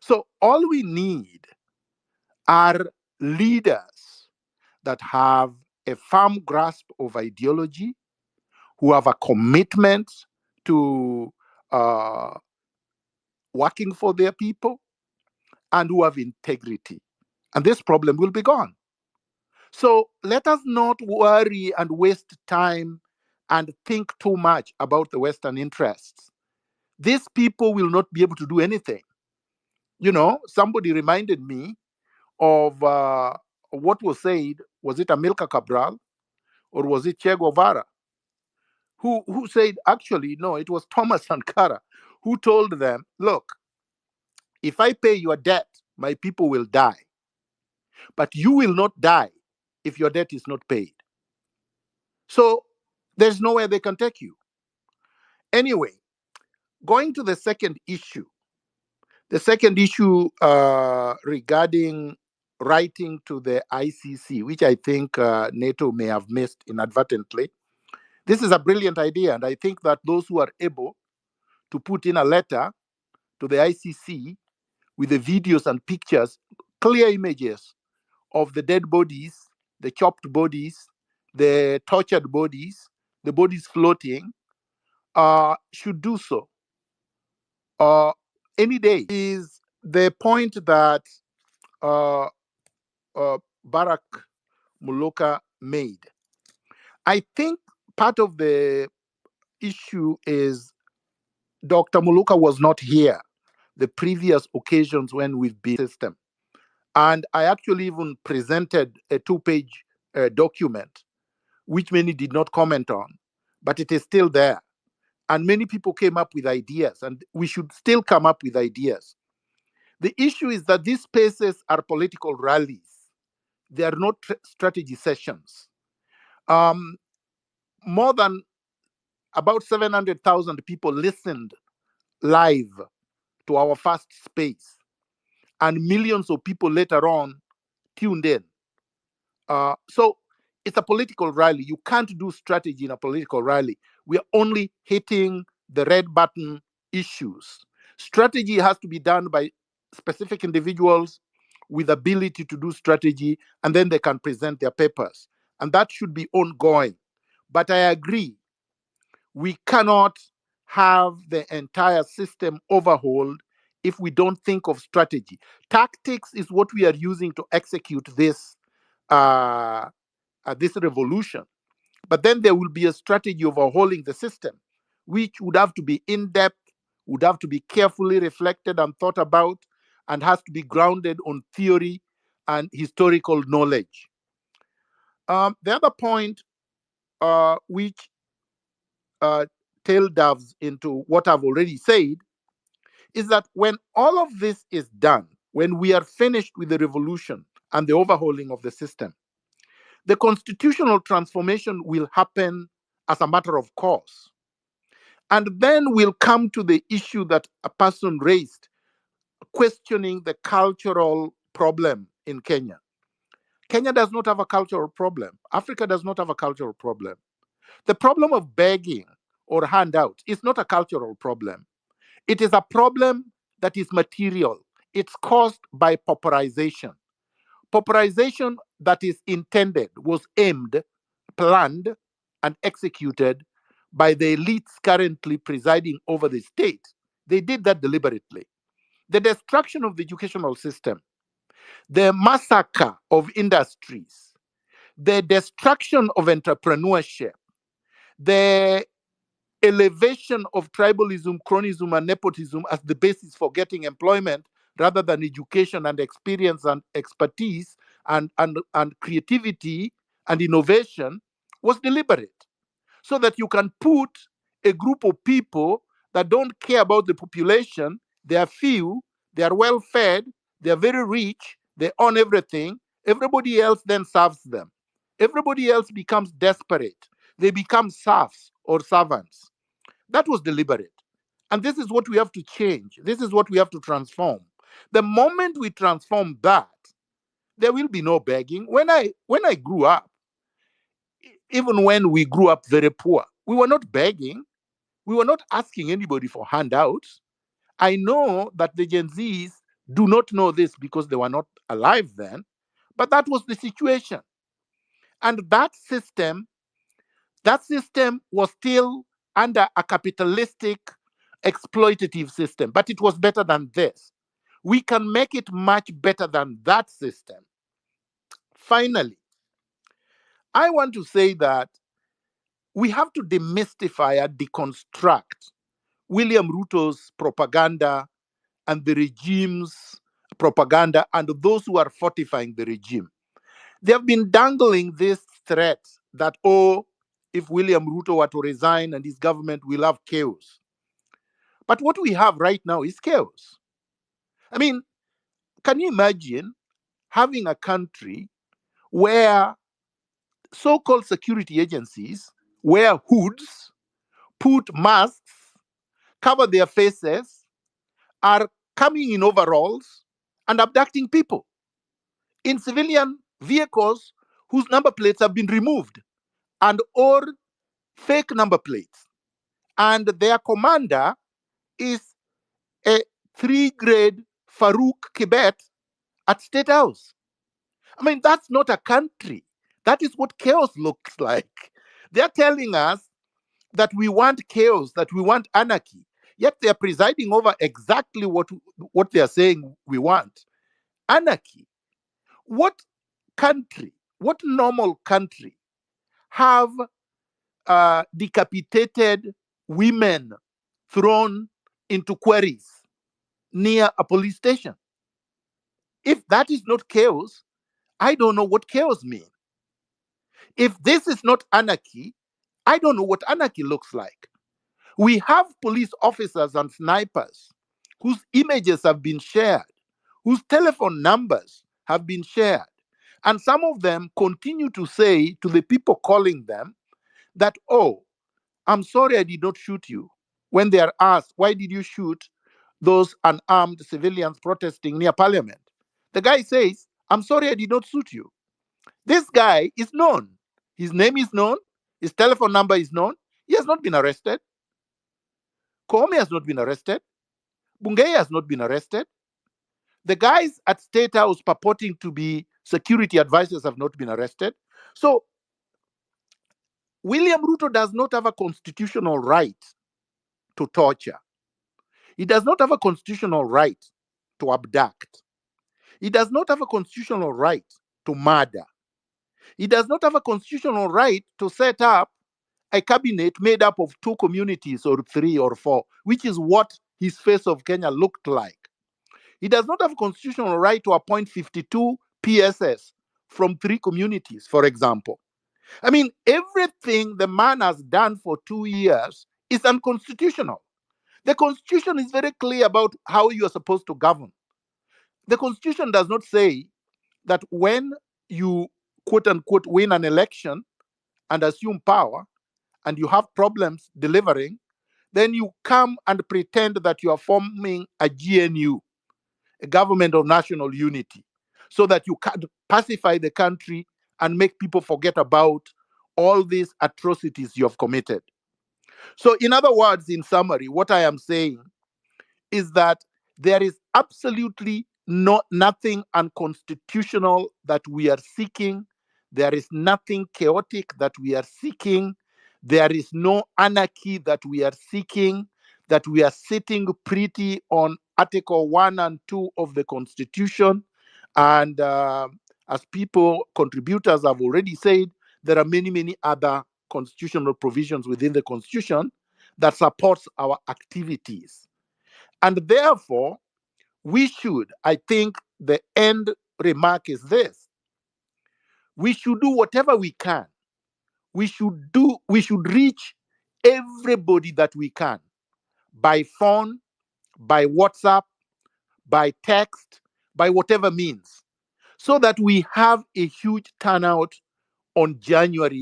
C: So all we need are leaders that have a firm grasp of ideology, who have a commitment to working for their people, and who have integrity. And this problem will be gone. So let us not worry and waste time and think too much about the Western interests. These people will not be able to do anything. You know, somebody reminded me of what was said. Was it Amilcar Cabral or was it Che Guevara? Who said, actually, no, it was Thomas Sankara, who told them, look, if I pay your debt, my people will die. But you will not die if your debt is not paid. So there's nowhere they can take you. Anyway, going to the second issue. The second issue regarding writing to the ICC, which I think NATO may have missed inadvertently. This is a brilliant idea, and I think that those who are able to put in a letter to the ICC with the videos and pictures, clear images of the dead bodies, the chopped bodies, the tortured bodies, the bodies floating, should do so. Any day is the point that Barack Muluka made. I think part of the issue is Dr. Muluka was not here the previous occasions when we've been system. And I actually even presented a 2-page document, which many did not comment on, but it is still there. And many people came up with ideas, and we should still come up with ideas. The issue is that these spaces are political rallies. They are not strategy sessions. More than about 700,000 people listened live to our first space, and millions of people later on tuned in. So it's a political rally. You can't do strategy in a political rally. We are only hitting the red button issues. Strategy has to be done by specific individuals with ability to do strategy, and then they can present their papers. And that should be ongoing. But I agree, we cannot have the entire system overhauled if we don't think of strategy. Tactics is what we are using to execute this this revolution. But then there will be a strategy overhauling the system, which would have to be in-depth, would have to be carefully reflected and thought about, and has to be grounded on theory and historical knowledge. The other point, which tail doves into what I've already said, is that when all of this is done, when we are finished with the revolution and the overhauling of the system, the constitutional transformation will happen as a matter of course. And then we'll come to the issue that a person raised, questioning the cultural problem in Kenya. Kenya does not have a cultural problem. Africa does not have a cultural problem. The problem of begging or handout is not a cultural problem. It is a problem that is material. It's caused by pauperization. Pauperization that is intended, was aimed, planned, and executed by the elites currently presiding over the state. They did that deliberately. The destruction of the educational system, the massacre of industries, the destruction of entrepreneurship, the elevation of tribalism, cronism, and nepotism as the basis for getting employment rather than education and experience and expertise and creativity and innovation was deliberate. So that you can put a group of people that don't care about the population, they are few, they are well fed, they are very rich, they own everything, everybody else then serves them. Everybody else becomes desperate. They become serfs or servants. That was deliberate. And this is what we have to change. This is what we have to transform. The moment we transform that, there will be no begging. When I grew up, even when we grew up very poor, we were not begging. We were not asking anybody for handouts. I know that the Gen Zs do not know this because they were not alive then, but that was the situation. And that system was still under a capitalistic, exploitative system, but it was better than this. We can make it much better than that system. Finally, I want to say that we have to demystify and deconstruct William Ruto's propaganda and the regime's propaganda and those who are fortifying the regime. They have been dangling this threat that, oh, if William Ruto were to resign and his government will have chaos. But what we have right now is chaos. I mean, can you imagine having a country where so-called security agencies wear hoods, put masks, cover their faces, are coming in overalls and abducting people in civilian vehicles whose number plates have been removed and or fake number plates. And their commander is a 3-grade Farouk Kibet at Statehouse. I mean, that's not a country. That is what chaos looks like. They're telling us that we want chaos, that we want anarchy, yet they're presiding over exactly what they're saying we want. Anarchy. What country, what normal country have decapitated women thrown into quarries near a police station? If that is not chaos, I don't know what chaos means. If this is not anarchy, I don't know what anarchy looks like. We have police officers and snipers whose images have been shared, whose telephone numbers have been shared. And some of them continue to say to the people calling them that, oh, I'm sorry I did not shoot you. When they are asked, why did you shoot those unarmed civilians protesting near parliament? The guy says, I'm sorry I did not shoot you. This guy is known. His name is known. His telephone number is known. He has not been arrested. Koome has not been arrested. Bungei has not been arrested. The guys at State House purporting to be security advisors have not been arrested. So William Ruto does not have a constitutional right to torture. He does not have a constitutional right to abduct. He does not have a constitutional right to murder. He does not have a constitutional right to set up a cabinet made up of 2 communities or 3 or 4, which is what his face of Kenya looked like. He does not have a constitutional right to appoint 52 PSS from 3 communities, for example. I mean, everything the man has done for 2 years is unconstitutional. The Constitution is very clear about how you are supposed to govern. The Constitution does not say that when you, quote unquote, win an election and assume power and you have problems delivering, then you come and pretend that you are forming a GNU, a government of national unity, so that you can pacify the country and make people forget about all these atrocities you have committed. So, in other words, in summary, what I am saying is that there is absolutely nothing unconstitutional that we are seeking. There is nothing chaotic that we are seeking. There is no anarchy that we are seeking, that we are sitting pretty on Article 1 and 2 of the Constitution. And as contributors have already said, there are many, many other constitutional provisions within the Constitution that supports our activities. And therefore, we should, I think the end remark is this: we should do whatever we can. We should reach everybody that we can by phone, by WhatsApp, by text, by whatever means, so that we have a huge turnout on July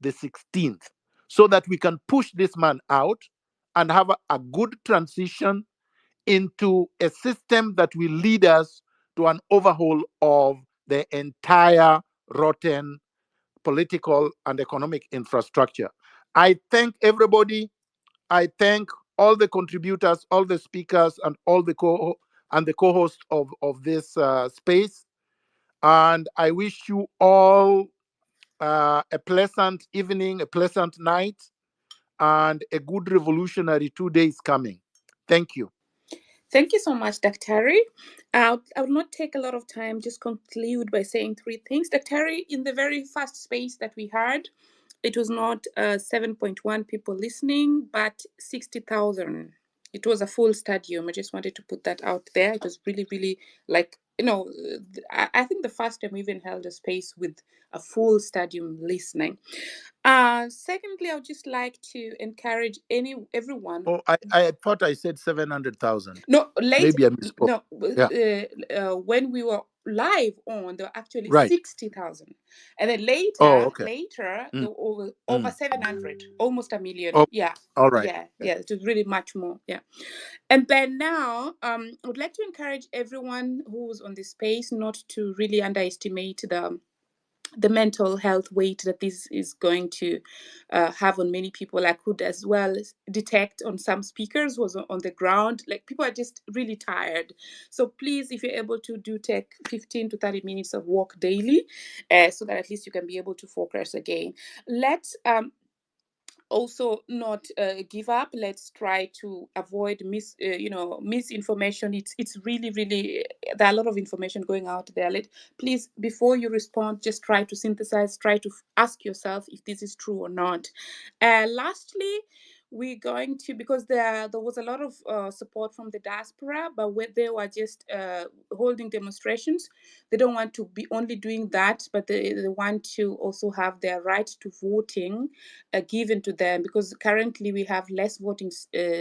C: the 16th, so that we can push this man out and have a good transition into a system that will lead us to an overhaul of the entire rotten political and economic infrastructure. I thank everybody. I thank all the contributors, all the speakers, and all the co-hosts of this space. And I wish you all a pleasant evening, a pleasant night, and a good revolutionary 2 days coming. Thank you.
B: Thank you so much, Daktari. I will not take a lot of time, just conclude by saying three things. Daktari, in the very first space that we had, it was not 7.1 people listening, but 60,000. It was a full stadium. I just wanted to put that out there. It was really, really like, I think the first time we even held a space with a full stadium listening. Secondly, I would just like to encourage everyone.
C: Oh, I thought I said 700,000.
B: No,
C: Maybe I misspoke.
B: No,
C: Yeah.
B: when we were live on, there were actually
C: Right.
B: 60,000, and then later,
C: Oh, okay.
B: there were over 700, almost a million.
C: Oh,
B: Yeah.
C: all right.
B: Yeah. It was really much more. Yeah. And then now, I would like to encourage everyone who's on this space not to really underestimate the mental health weight that this is going to have on many people. I could as well detect on some speakers was on the ground, like people are just really tired. So please, if you're able to, do take 15 to 30 minutes of walk daily, so that at least you can be able to focus again. Let's also not give up. Let's try to avoid misinformation. It's really, really, there are a lot of information going out there. Please, before you respond, just try to synthesize, try to ask yourself if this is true or not. Lastly, we're going to, because there was a lot of support from the diaspora, but when they were just holding demonstrations, they don't want to be only doing that, but they want to also have their right to voting given to them, because currently we have less voting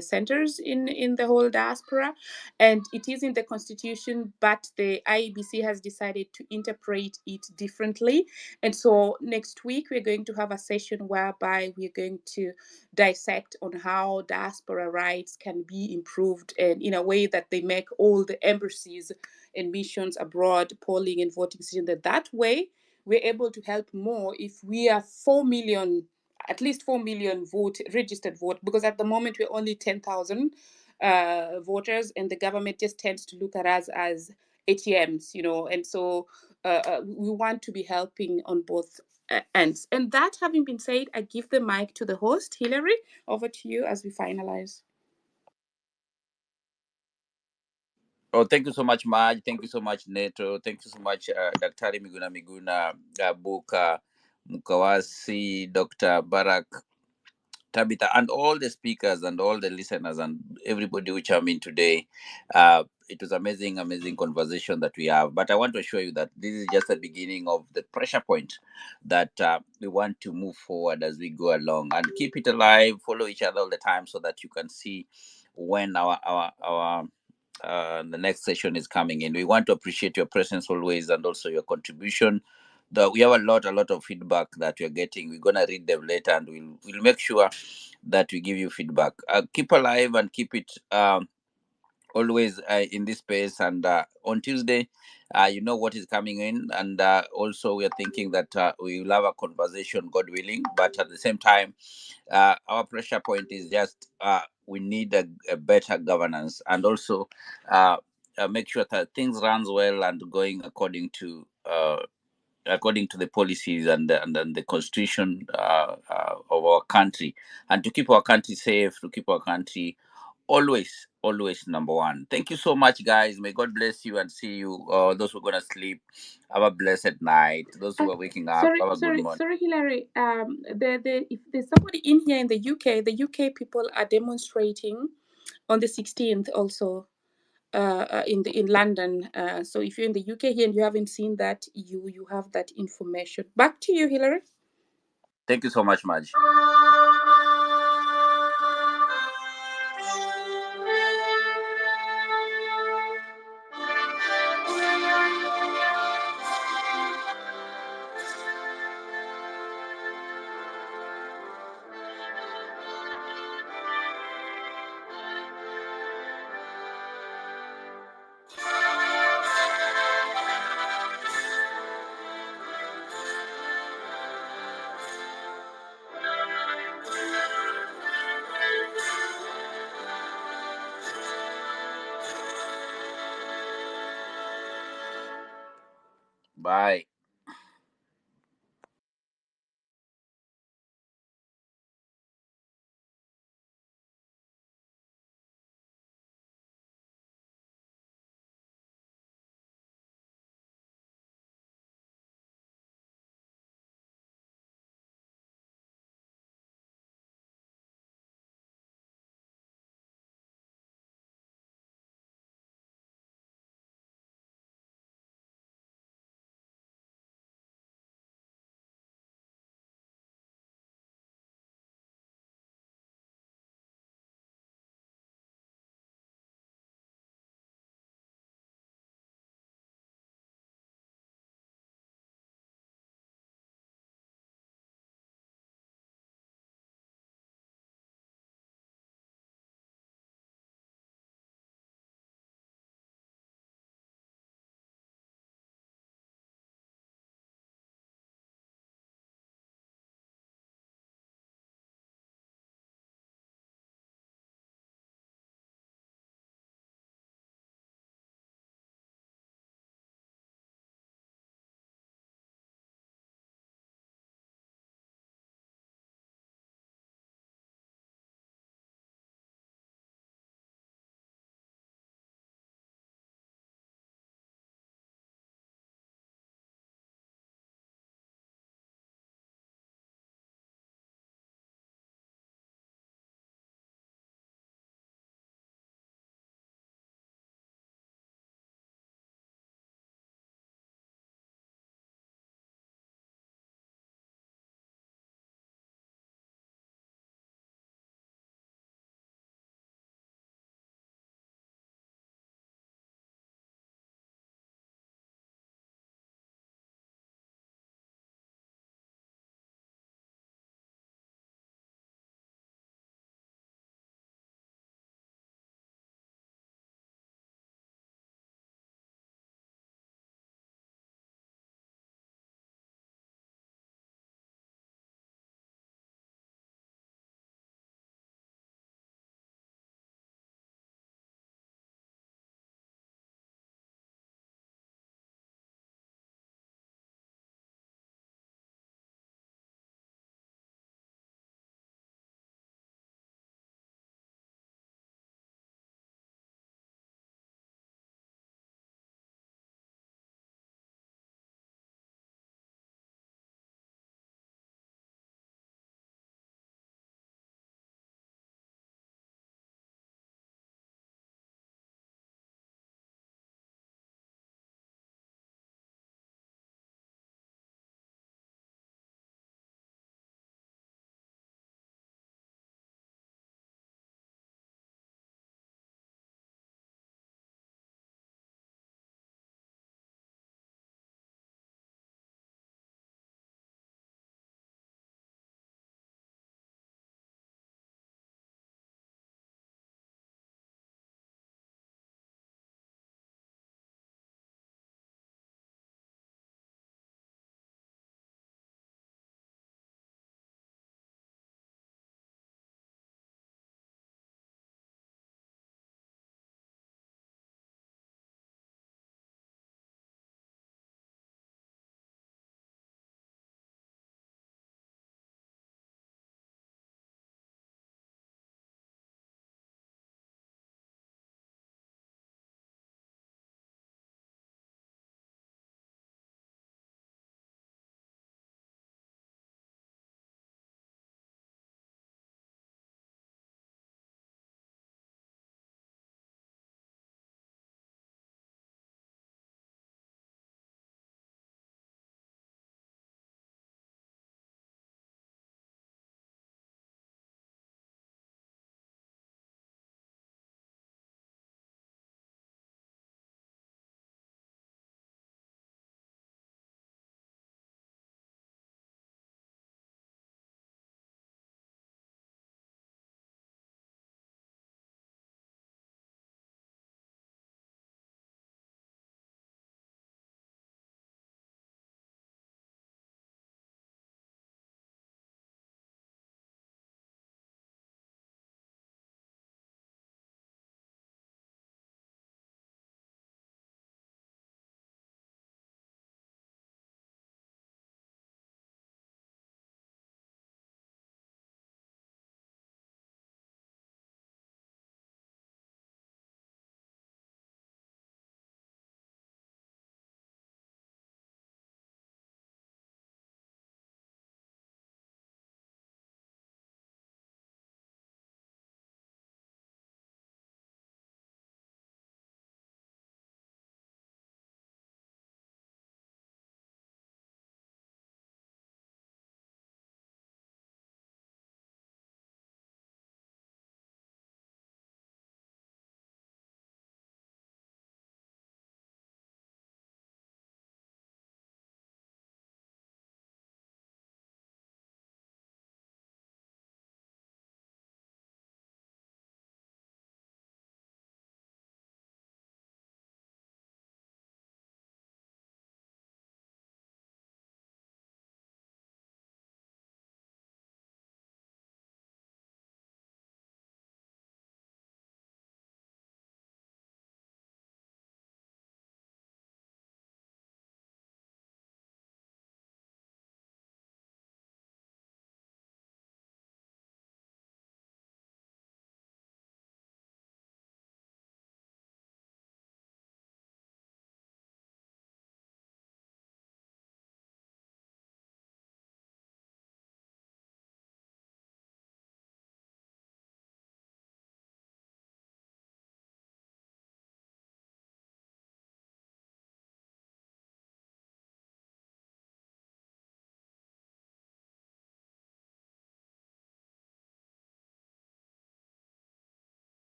B: centers in the whole diaspora, and it is in the constitution, but the IEBC has decided to interpret it differently. And so next week we're going to have a session whereby we're going to dissect on how diaspora rights can be improved, and in a way that they make all the embassies and missions abroad polling and voting system, that way we're able to help more if we are 4 million, at least 4 million registered vote, because at the moment we're only 10,000 voters, and the government just tends to look at us as ATMs, and so we want to be helping on both ends. And that having been said, I give the mic to the host, Hilary. Over to you as we finalize.
E: Oh, thank you so much, Maj. Thank you so much, Neto. Thank you so much, Dr. Miguna, Buka, Mukawasi, Dr. Barak, Tabitha, and all the speakers and all the listeners and everybody who chimed in today. It was amazing conversation that we have. But I want to assure you that this is just the beginning of the pressure point that we want to move forward as we go along, and keep it alive. Follow each other all the time so that you can see when our the next session is coming in. We want to appreciate your presence always, and also your contribution. We have a lot of feedback that we're getting. We're gonna read them later, and we'll make sure that we give you feedback. Keep alive and keep it always in this space. And on Tuesday, you know what is coming in, and also we are thinking that we will have a conversation, God willing. But at the same time, our pressure point is just we need a better governance, and also make sure that things runs well and going according to the policies and the constitution of our country, and to keep our country safe, to keep our country always number one. Thank you so much, guys. May God bless you, and see you. Those who are gonna sleep, have a blessed night. Those who are waking up, have a good morning.
B: Sorry, Hilary. If there's somebody in here in the UK people are demonstrating on the 16th also in London. So if you're in the UK here and you haven't seen that, you have that information. Back to you, Hilary.
E: Thank you so much, Maj. Bye.